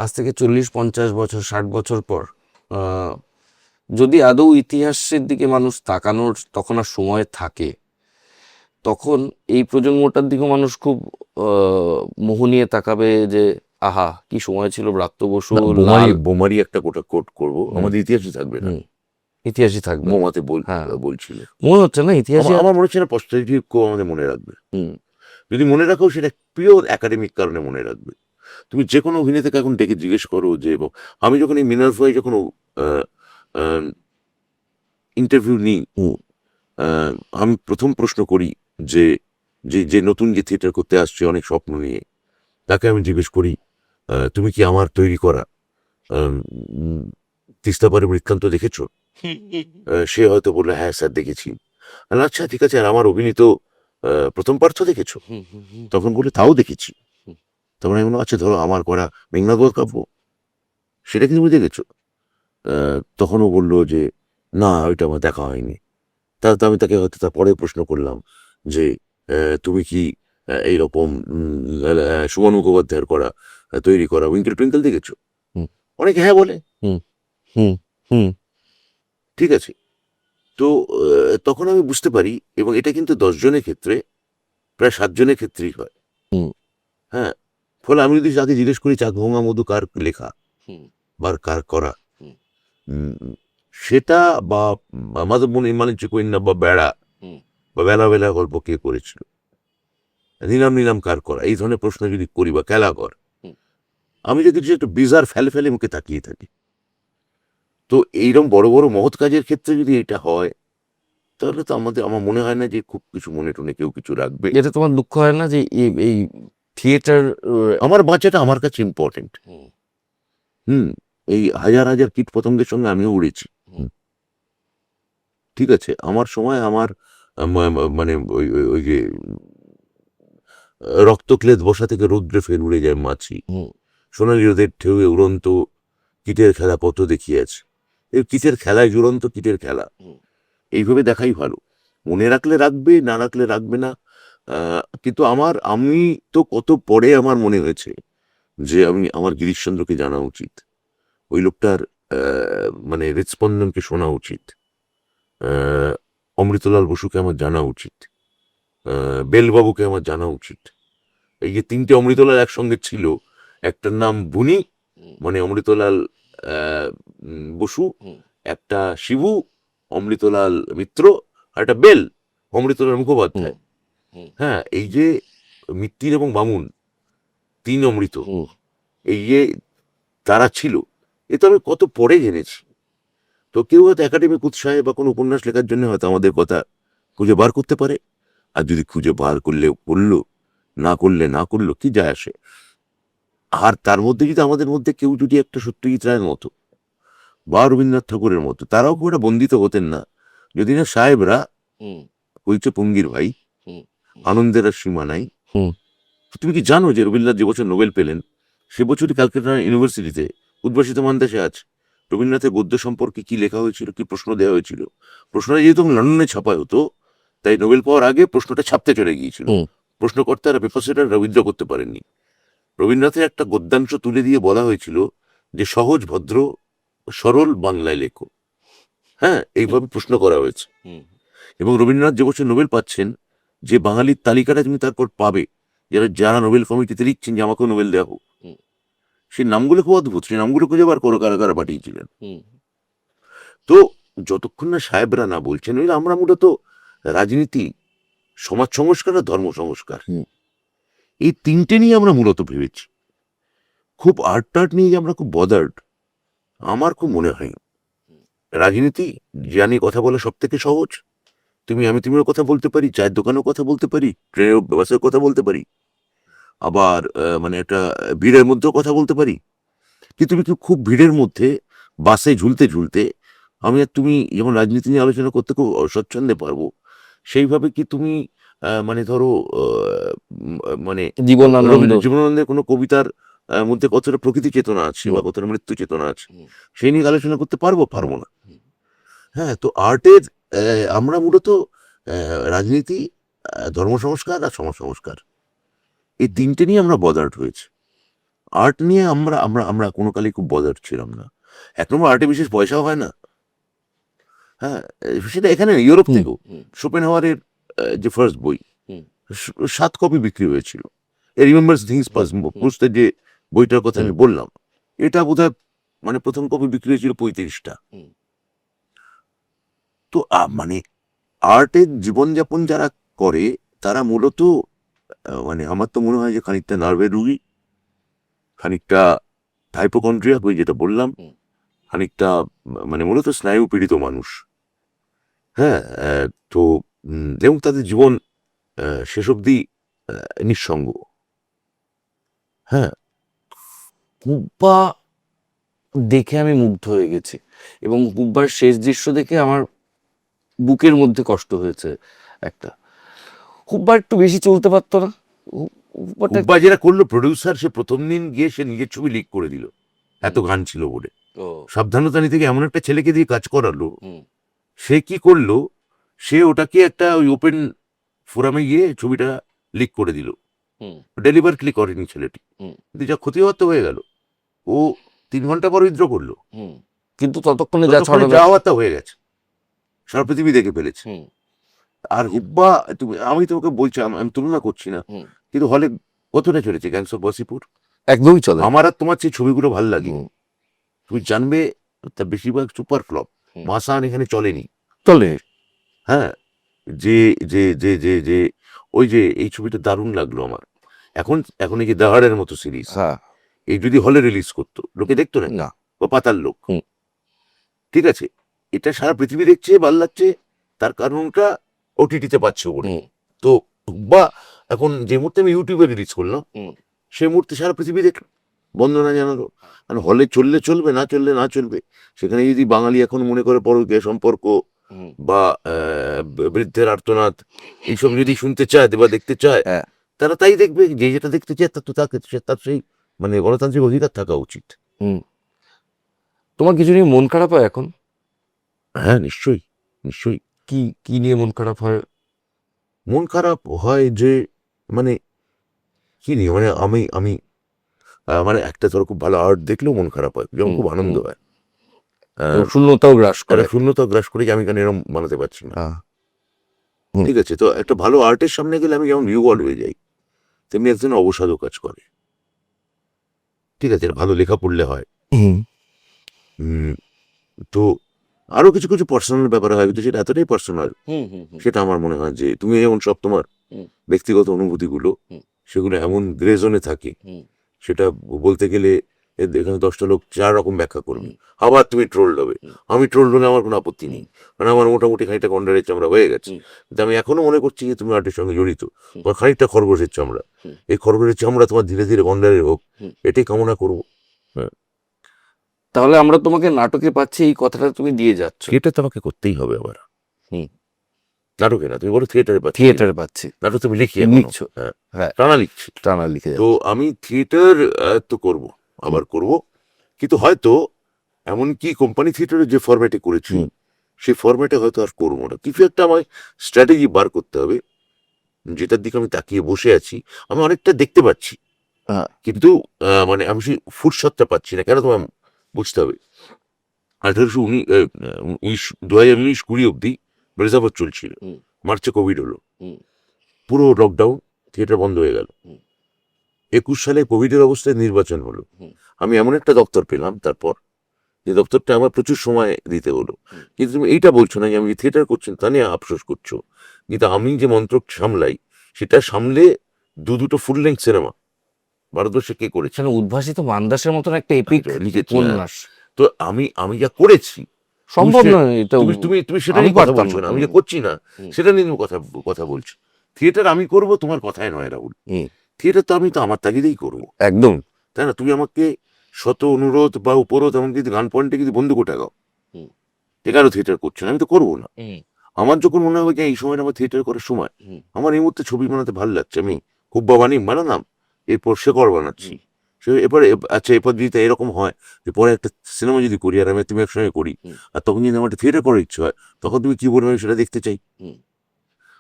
আজ থেকে 40-50 বছর 60 বছর পর, আহ, যদি আদৌ ইতিহাসের দিকে মানুষ তাকানোর তখন আর সময় থাকে, তখন এই প্রজন্মটার দিকে মানুষ খুব মোহ নিয়ে তাকাবে যে আহা কি সময় ছিল, ব্রাত্য বসু, লাল। বোমারি একটা কোট করবো, আমাদের ইতিহাসে থাকবে না, ইতিহাসই থাকবে। বোমাতে হ্যাঁ, বলছিল। মনে হচ্ছে না ইতিহাসে। আমার মনে হচ্ছে না পস্টারিটি আমাদের মনে রাখবে। হুম। যদি মনে রাখো সেটা পিওর একাডেমিক কারণে মনে রাখবে। তুমি যে কোনো অভিনেতাকে এখন ডেকে জিজ্ঞেস করো যে, এবং আমি যখন এই মিনার্ভায় যখন ইন্টারভিউ নিই, আমি প্রথম প্রশ্ন করি যে যে যে নতুন যে থিয়েটার করতে আসছে অনেক স্বপ্ন নিয়ে, তাকে আমি জিজ্ঞেস করি তুমি কি আমার তৈরি করা তিস্তা পারে বৃত্তান্ত দেখেছো? সে হয়তো বললো হ্যাঁ স্যার দেখেছি। আচ্ছা ঠিক আছে, আর আমার অভিনীত প্রথম পার্থ দেখেছো? তখন বলে তাও দেখেছি। তখন আমি বললাম আচ্ছা ধরো আমার করা মেঘনাদ বধ কাব্য, সেটা কি তুমি দেখেছো? তখনও বললো যে না ওইটা আমার দেখা হয়নি। তো আমি তাকে হয়তো তারপরে প্রশ্ন করলাম যে তুমি কি এইরকম সুমন মুখোপাধ্যায়ের করা তৈরি করা উইঙ্কেল টুইঙ্কেল দেখেছো? অনেকে হ্যাঁ বলে। ঠিক আছে, তো তখন আমি বুঝতে পারি, এবং এটা কিন্তু 10 জনের ক্ষেত্রে প্রায় 7 জনের ক্ষেত্রেই হয়। হ্যাঁ, ফলে আমি যদি তাকে জিজ্ঞেস করি চাক ভোঙা মধু কার লেখা বা কার করা, সেটা বা মাধবমণি মানিজ্য কন্যা বা বেড়া বা বেলা বেলা গল্প কে করেছিল, নিলাম নিলাম কার করা, এই ধরনের প্রশ্ন যদি করি বা খেলাঘর, আমি যদি একটু বিজার ফেলে ফেলে মুখে তাকিয়ে থাকি। তো এইরকম বড় বড় মহৎ কাজের ক্ষেত্রে যদি এটা হয়, তাহলে তো আমার মনে হয় না যে খুব কিছু মনে টনে কেউ কিছু রাখবে। এটা তোমার দুঃখ হয় না যে এই থিয়েটার, আমার বাচ্চাটা আমার কাছে ইম্পর্টেন্ট। এই হাজার হাজার কীট পতঙ্গের সঙ্গে আমিও উড়েছি। ঠিক আছে, আমার সময় আমার মানে ওই যে রক্তক্লেদ বসা থেকে রৌদ্রে ফের উড়ে যায় মাছি, সোনালি রোদের ঢেউয়ে উড়ন্ত কীটের খেলা কত দেখিয়েছে। এই কীটের খেলায় জুড়ন্ত কীটের খেলা, এইভাবে দেখাই ভালো। মনে রাখলে রাখবে, না রাখলে রাখবে না। কিন্তু আমি তো কত পরে আমার মনে হয়েছে যে আমার গিরিশচন্দ্রকে জানা উচিত, ওই লোকটার মানে হৃৎস্পন্দনকে শোনা উচিত, অমৃতলাল বসুকে আমার জানা উচিত, বেলবাবুকে আমার জানা উচিত। এই যে 3টে অমৃতলাল একসঙ্গে ছিল, একটার নাম বুনি মানে অমৃতলাল বসু, একটা শিবু অমৃতলাল মিত্র, আর একটা বেল অমৃতলাল মুখোপাধ্যায়। হ্যাঁ, এই যে মিত্তির এবং বামুন 3 অমৃত, এই যে তারা ছিল, এ তো আমি কত পরে জেনেছি। তো কেউ হয়তো একাডেমিক উৎসাহে বা কোনো উপন্যাস লেখার জন্য হয়তো আমাদের কথা খুঁজে বার করতে পারে, আর যদি খুঁজে বার করলে করলো, না করলে না করলো, কি যায় আসে। আর তার মধ্যে যদি আমাদের মধ্যে কেউ যদি একটা সত্যজিৎ রায়ের মতো বা রবীন্দ্রনাথ ঠাকুরের মতো, তারাও খুব একটা বন্দিত হতেন না যদি না সাহেবরা হইছে পঙ্গির ভাই, আনন্দের আর সীমা নাই। তুমি কি জানো যে রবীন্দ্রনাথ যে বছর নোবেল পেলেন, সে বছরই ক্যালকাটা ইউনিভার্সিটিতে উদ্ভাসিত মানদেশে আছে রবীন্দ্রনাথের গদ্য সম্পর্কে কি লেখা হয়েছিল, কি প্রশ্ন দেওয়া হয়েছিল। প্রশ্নটা যেহেতু লন্ডনে ছাপায় হতো, তাই নোবেল পাওয়ার আগে প্রশ্নটা ছাপতে চলে গিয়েছিল। হুম। প্রশ্নকর্তারা পেপার সেটার উইথড্র করতে পারেননি। রবীন্দ্রনাথের একটা গদ্যাংশ তুলে দিয়ে বলা হয়েছিল যে সহজ ভদ্র সরল বাংলায় লেখো। হ্যাঁ, এইভাবে প্রশ্ন করা হয়েছে। এবং রবীন্দ্রনাথ যে বছর নোবেল পাচ্ছেন, যে বাঙালির তালিকাটা তুমি তারপর পাবে, যারা যারা নোবেল কমিটিতে লিখছেন যে আমাকেও নোবেল দেওয়া হোক, সেই নামগুলো খুব অদ্ভুত। সেই নামগুলো খুঁজে বার করো কারা কারা পাঠিয়েছিলেন। তো যতক্ষণ না সাহেবরা না বলছেন, ওই আমরা মূলত রাজনীতি, সমাজ সংস্কার আর ধর্ম সংস্কার, এই তিনটে নিয়ে আমরা মূলত ভেবেছি। খুব আর্ট টার্ট নিয়ে যে আমরা খুব বদার্ড, আমার খুব মনে হয়। রাজনীতি জানি কথা বলা সব থেকে সহজ। তুমিও কথা বলতে পারি, চায়ের দোকানেও কথা বলতে পারি, ট্রেনের বাসেও কথা বলতে পারি, আবার মানে একটা ভিড়ের মধ্যেও কথা বলতে পারি। কিন্তু তুমি খুব ভিড়ের মধ্যে বাসে ঝুলতে ঝুলতে আমি আর তুমি যেমন রাজনীতি নিয়ে আলোচনা করতে খুব স্বচ্ছন্দে পারবো, সেইভাবে কি তুমি মানে ধরো মানে জীবনানন্দ, জীবনানন্দের কোনো কবিতার মধ্যে কতটা প্রকৃতি চেতনা আছে বা কতটা মৃত্যু চেতনা আছে, সেই নিয়ে আলোচনা করতে পারবো না। হ্যাঁ, তো আর্টের আমরা মূলত রাজনীতি, ধর্ম সংস্কার আর সমাজ সংস্কার, এই তিনটে নিয়ে আমরা বদার্ড হয়েছে। আর্ট নিয়ে আমরা আমরা আমরা কোনো কালে খুব বদার্ড ছিলাম না। এক নম্বর, আর্টে বিশেষ পয়সাও হয় না। হ্যাঁ, সেটা এখানে ইউরোপ থেকেও শোপেনহাওয়ারের যে ফার্স্ট বই 7 কপি বিক্রি হয়েছিল। রিমেম্বার্স থিংস পুস্তের যে বইটার কথা আমি বললাম, এটা বোধহয় মানে প্রথম কপি বিক্রি হয়েছিল 35টা। তো মানে আর্টের জীবনযাপন যারা করে তারা মূলত মানে আমার তো মনে হয় যে খানিকটা নার্ভের রুগী, খানিকটা হাইপোকন্ড্রিয়া, বই যেটা বললাম, খানিকটা মানে মূলত স্নায়ু পীড়িত মানুষ। হ্যাঁ, তো এবং তাদের জীবন শেষ অবধি নিঃসঙ্গ। হ্যাঁ, পুব্বা দেখে আমি মুগ্ধ হয়ে গেছি, এবং পুব্বার শেষ দৃশ্য দেখে আমার বুকের মধ্যে কষ্ট হয়েছে একটা। পুব্বা একটু বেশি চলতে পারতো না? পুব্বাটা বা যেটা করলো প্রডিউসার, সে প্রথম দিন গিয়ে সে নিজের ছবি লিক করে দিল, এত গান ছিল বলে। সাবধানতা নিতে গিয়ে এমন একটা ছেলেকে দিয়ে কাজ করালো, সে কি করলো, সে ওটাকে একটা ওই ওপেন ফোরামে গিয়ে ছবিটা লিক করে দিল। ডেলিভারলি করেনি ছেলেটি, কিন্তু যা ক্ষতি হওয়ার তো হয়ে গেল। ও 3 ঘন্টা পর উইথড্র করলো, কিন্তু ততক্ষণে যাওয়ার তা হয়ে গেছে, সারা পৃথিবী দেখে ফেলেছে। আর হুব্বা, আমি তোমাকে বলছি, আমি তুলনা করছি না, কিন্তু হলে কতটা চলেছে গ্যাংস অফ ওয়াসিপুর? একদমই চলে। আমার আর তোমার সেই ছবিগুলো ভালো লাগে, তুমি জানবে তার বেশিরভাগ সুপার ফ্লপ। মাসান এখানে চলেনি। চলে। হ্যাঁ, যে যে যে যে যে ওই যে এই ছবিটা দারুণ লাগলো আমার। এখন এই যে দাহাড়ের মতো সিরিজ, এই যদি হলে রিলিজ করতো, লোকে দেখতো না, বা পাতাল লোক। ঠিক আছে, এটা সারা পৃথিবী দেখছে, ভাল লাগছে, তার কারণটা ওটিটিতে পাচ্ছে বলে। তো বা এখন যে মুহূর্তে আমি ইউটিউবে রিলিজ করলাম, সেই মুহূর্তে সারা পৃথিবী দেখলো, বন্দনা জানালো। কারণ হলে চললে চলবে, না চললে না চলবে। সেখানে যদি বাঙালি এখন মনে করে পরকীয়া সম্পর্ক বা বৃদ্ধের আর্তনাদ এইসব যদি শুনতে চায় বা দেখতে চায়, তারা তাই দেখবে। যে যেটা দেখতে চায় তার সেই মানে গণতান্ত্রিক অধিকার থাকা উচিত। তোমার কিছু নিয়ে মন খারাপ হয় এখন? হ্যাঁ, নিশ্চয়ই নিশ্চয়ই। কি নিয়ে মন খারাপ হয়? মন খারাপ হয় যে মানে কি নিয়ে, মানে আমি মানে একটা ধরো খুব ভালো আর্ট দেখলেও মন খারাপ হয়, যেমন খুব আনন্দ হয়। শূন্যতাও গ্রাস করে। শূন্যতা গ্রাস করে যে আমি কেন এরকম বানাতে পারছি না। ঠিক আছে, তো একটা ভালো আর্টের সামনে গেলে আমি যেমন নিউবল হয়ে যাই, তেমনি একজন অবসাদও কাজ করে। ঠিক আছে, ভালো লেখা পড়লে হয়। তো আরো কিছু কিছু পার্সোনাল ব্যাপার হয়, কিন্তু সেটা এতটাই পার্সোনাল, সেটা আমার মনে হয় যে তুমি যেমন সব তোমার ব্যক্তিগত অনুভূতিগুলো, সেগুলো এমন গ্রে জোনে থাকে, সেটা বলতে গেলে এখানে 10টা লোক 4 রকম ব্যাখ্যা করবে, আবার তুমি ট্রোল হবে। আমি ট্রোল হলে আমার কোনো আপত্তি নেই, কারণ আমার মোটামুটি খানিকটা গন্ডারের চামড়া হয়ে গেছে। কিন্তু আমি এখনো মনে করছি যে তুমি আর্টের সঙ্গে জড়িত, তোমার খানিকটা খরগোশের চামড়া। এই খরগোশের চামড়া তোমার ধীরে ধীরে গন্ডারের হোক, এটাই কামনা করবো। তাহলে আমরা তোমাকে নাটকে পাচ্ছি, এই কথাটা তুমি দিয়ে যাচ্ছ। এটা তোমাকে করতেই হবে আবার। নাটকে না, তুমি বলো থিয়েটারে পাচ্ছি। থিয়েটারে পাচ্ছি, নাটক তুমি লিখছো। হ্যাঁ, টানা লিখছি, টানা লিখে। তো আমি থিয়েটার তো করব, আবার করব, কিন্তু হয়তো এমনকি কোম্পানি থিয়েটারে যে ফরম্যাটে করেছি হুম। সেই ফরম্যাটে হয়তো আর করবো না। কিছু একটা আমায় স্ট্র্যাটেজি বার করতে হবে, যেটার দিকে আমি তাকিয়ে বসে আছি। আমি অনেকটা দেখতে পাচ্ছি, হ্যাঁ। কিন্তু মানে আমি সেই ফুরসতটা পাচ্ছি না। কেন তোমায় বুঝতে হবে, 2019-20 অব্দি মেরজাবাদ চলছিল, হুম। মার্চে কোভিড হলো, হুম। পুরো লকডাউন, থিয়েটার বন্ধ হয়ে গেল। হুম। 21 সালে কোভিডের অবস্থায় নির্বাচন হলো। হুম। আমি এমন একটা দপ্তর পেলাম তারপর, যে দপ্তরটা আমার প্রচুর সময় দিতে হলো। হুম। কিন্তু তুমি এইটা বলছো না যে আমি থিয়েটার করছি তা নিয়ে আফসোস করছো, কিন্তু আমি যে মন্ত্রক সামলাই সেটা সামলে দুটো ফুল লেন্থ সিনেমা ভারতবর্ষে কে করেছে? সেখানে উদ্ভাসিত মানদাসের মতন একটা এপিক লিখেছি, হ্যাঁ। উপন্যাস তো আমি যা করেছি, সম্ভব সে- নয় এটা। তুমি তুমি তুমি সেটা আমি নিয়ে কথা পারতাম বলছো না। না, আমি যে করছি না হুম। সেটা নিয়ে তুমি কথা বলছো। থিয়েটার আমি করব তোমার কথায় নয় রাহুল, হুম। থিয়েটার তো আমি তো আমার তাগিদেই করবো, একদম। তাই না? তুমি আমাকে শত অনুরোধ বা উপরোধ, এমনকি যদি গান পয়েন্টে যদি বন্ধু টাকাও, হুম। এখানেও থিয়েটার করছো না, আমি তো করবো না। হুম। আমার যখন মনে হবে যে এই সময়টা আমার থিয়েটার করার সময়, হুম। আমার এই মুহূর্তে ছবি বানাতে ভালো লাগছে, আমি খুব বাবানি বানালাম, এরপর শেকড় বানাচ্ছি, সে এরপরে আচ্ছা এরপর যদি তা এরকম হয় যে পরে একটা সিনেমা যদি করি আর আমি তুমি একসঙ্গে করি, হুম। আর তখন যদি আমার একটা থিয়েটার করার ইচ্ছে হয়, তখন তুমি কি বলবে আমি সেটা দেখতে চাই। হুম।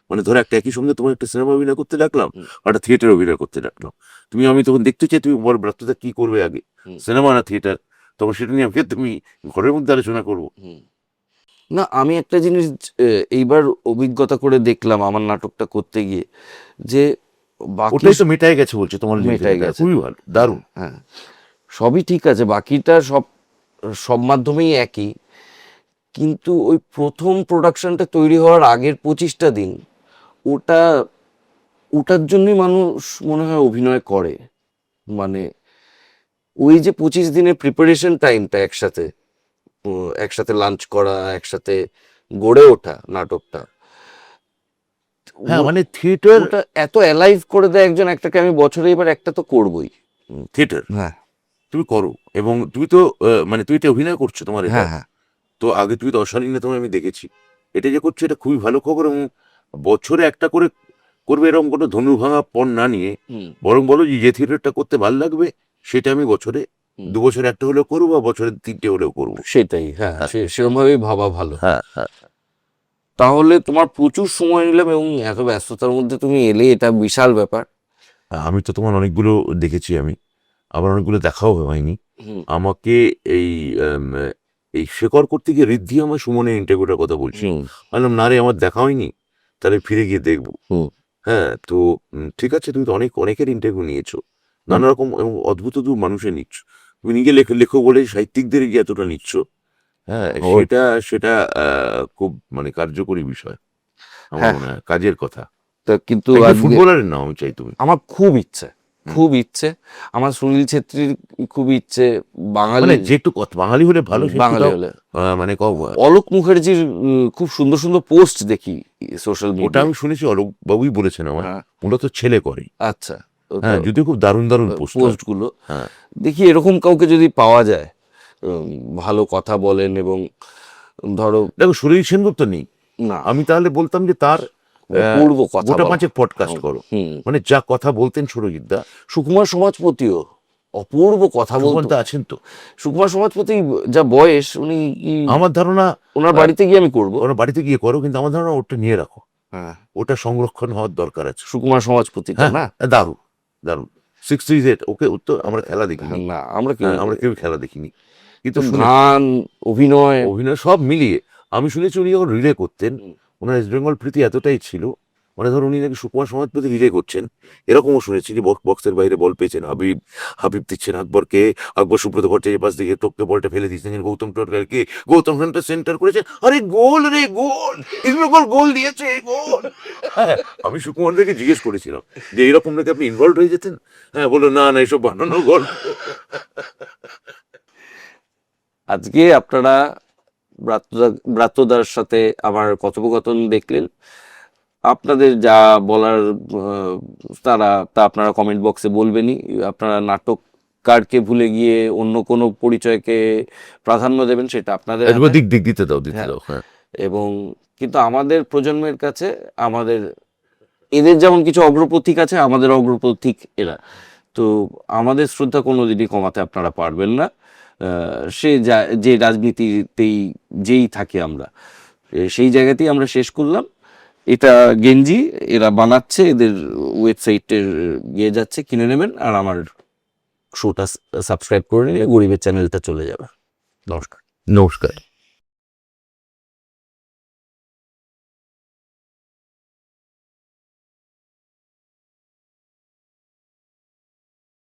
মানে ধরো একটা একই সঙ্গে তোমার একটা সিনেমা অভিনয় করতে ডাকলাম, হুম। আর একটা থিয়েটার অভিনয় করতে ডাকলাম, আমি তখন দেখতে চাই তুমি বড় ব্রাত্যতা কি করবে আগে, হুম। সিনেমা না থিয়েটার, তখন সেটা নিয়ে আমাকে তুমি ঘরের মধ্যে আলোচনা করবো। হুম। না, আমি একটা জিনিস এইবার অভিজ্ঞতা করে দেখলাম আমার নাটকটা করতে গিয়ে, যে বাকি ওটাই তো মেটায় গেছে বলছে তোমার মেটায় মেটায় গেছে। গেছে, খুবই ভালো, দারুণ। হ্যাঁ, সবই ঠিক আছে, বাকিটা সব সব মাধ্যমেই একই, কিন্তু ওই প্রথম প্রোডাকশনটা তৈরি হওয়ার আগের 25টা দিন, ওটা ওটার জন্যই মানুষ মনে হয় অভিনয় করে। মানে ওই যে 25 দিনের প্রিপারেশন টাইমটা, একসাথে লাঞ্চ করা, একসাথে গড়ে ওঠা নাটকটা, হ্যাঁ, মানে থিয়েটার, ওটা এত অ্যালাইভ করে দেয় একজন একটাকে। আমি বছরে এবার একটা তো করবই। থিয়েটার হ্যাঁ। তুমি করো, এবং তুমি তো মানে তুমি তো অভিনয় করছো তোমার এটা, হ্যাঁ। হ্যাঁ। তো আগে তুমি তো অশালীনে তোমায় আমি দেখেছি, এটা যে করছো এটা খুবই ভালো খবর, এবং বছরে একটা করে করবে এরকম কোনো ধনু ভাঙা পণ না নিয়ে, হুম। বরং বলো যে থিয়েটারটা করতে ভালো লাগবে সেটা আমি বছরে হুম। 2 বছরে একটা হলেও করবো, বা বছরে 3টে হলেও করবো। সেটাই, হ্যাঁ, সেরকম ভাবেই ভাবা ভালো। হ্যাঁ, হ্যাঁ। তাহলে তোমার প্রচুর সময় নিলাম, এবং এত ব্যস্ততার মধ্যে তুমি এলে, এটা বিশাল ব্যাপার। আমি তো তোমার অনেকগুলো দেখেছি, আমি আবার অনেকগুলো দেখাও হয়নি হুম। আমাকে। এই এই শেকড় করতে গিয়ে ঋদ্ধি আমার সুমনের ইন্টারভিউটার কথা বলছি, হুম। বললাম না রে আমার দেখা হয়নি, তাহলে ফিরে গিয়ে দেখবো। হুম। হ্যাঁ, তো ঠিক আছে, তুমি তো অনেকের ইন্টারভিউ নিয়েছো, নানা রকম এবং অদ্ভুত মানুষের নিচ্ছ, তুমি নিজে লেখো বলে সাহিত্যিকদের গিয়ে এতটা নিচ্ছ। হ্যাঁ, সেটা সেটা খুব মানে কার্যকরী বিষয় আমার হ্যাঁ। মনে হয়, কাজের কথা। তা কিন্তু একজন আজকে ফুটবলারের নাম আমি চাই তুমি। আমার খুব ইচ্ছে, আমার সুনীল ছেত্রীর খুব ইচ্ছে, বাঙালি, মানে যে একটু বাঙালি হলে ভালো, সে একটু বাঙালি দাও, হলে। মানে অলোক মুখার্জির খুব সুন্দর সুন্দর পোস্ট দেখি সোশ্যাল ওটা মিডিয়ায়। আমি শুনেছি অলোক বাবুই বলেছেন আমার, হ্যাঁ। মূলত ছেলে করে। আচ্ছা। হ্যাঁ, যদিও খুব দারুণ পোস্ট পোস্টগুলো হ্যাঁ। দেখি, এরকম কাউকে যদি পাওয়া যায়, ভালো কথা বলেন, এবং ধরো, দেখো সুনীল সেনগুপ্ত নেই, না, আমি তাহলে বলতাম যে তার অপূর্ব কথা গোটা বলা। 5 পডকাস্ট করো, হুম। মানে যা কথা বলতেন সুরজিৎ দা। সুকুমার সমাজপতিও অপূর্ব কথা বলতো। সুকুমার দা আছেন তো, সুকুমার সমাজপতি যা বয়স, উনি আমার ধারণা ওনার বাড়িতে গিয়ে আমি করবো। ওরা বাড়িতে গিয়ে করো, কিন্তু আমার ধারণা ওটা নিয়ে রাখো, হ্যাঁ, ওটা সংরক্ষণ হওয়ার দরকার আছে। সুকুমার সমাজপতিটা হ্যাঁ, না, দারুণ দারুণ। 638 ওকে, ও তো আমরা খেলা দেখিনি, না, আমরা কি, হ্যাঁ, আমরা কেউ খেলা দেখিনি, কিন্তু গান, অভিনয়, অভিনয় সব মিলিয়ে আমি শুনেছি উনি যখন রিলে করতেন, ওনার ইস্ট বেঙ্গল প্রীতি এতটাই ছিল, মানে ধরো উনি নাকি সুকুমার সমাজপতি রিলে করছেন, এরকমও শুনেছি যে বক্সের বাইরে বল পেয়েছেন হাবিব দিচ্ছেন আকবরকে, আকবর সুব্রত ভট্টাচার্যের পাশ থেকে টপকে বলটা ফেলে দিচ্ছেন গৌতম টোটকারকে, গৌতম ঘন্টা সেন্টার করেছেন, আরে গোল রে গোল, ইস্ট বেঙ্গল গোল দিয়েছে, গোল। হ্যাঁ, আমি সুকুমার দাকে জিজ্ঞেস করেছিলাম যে এইরকম নাকি আপনি ইনভলভ হয়ে যেতেন, হ্যাঁ, বললো না না এসব বানানো গল্প। আজকে আপনারা ব্রাত্যদার সাথে আমার কথোপকথন দেখলেন। আপনাদের যা বলার তা আপনারা কমেন্ট বক্সে বলবেনই। আপনারা নাটককারকে ভুলে গিয়ে অন্য কোনো পরিচয়কে প্রাধান্য দেবেন, সেটা আপনাদের হাতে। দিক দিতে দাও, হ্যাঁ। এবং কিন্তু আমাদের প্রজন্মের কাছে, এদের যেমন কিছু অগ্রপথিক আছে, আমাদের অগ্রপথিক এরা। তো আমাদের শ্রদ্ধা কোনোদিনই কমাতে আপনারা পারবেন না। সে যে রাজনীতিতেই যেই থাকে আমরা, সেই জায়গাতেই আমরা শেষ করলাম। এটা গেঞ্জি এরা বানাচ্ছে, এদের ওয়েবসাইটের গিয়ে যাচ্ছে, কিনে নেবেন, আর আমার শোটা সাবস্ক্রাইব করে নিয়ে গরিবের চ্যানেলটা চলে যাবে। নমস্কার। নমস্কার।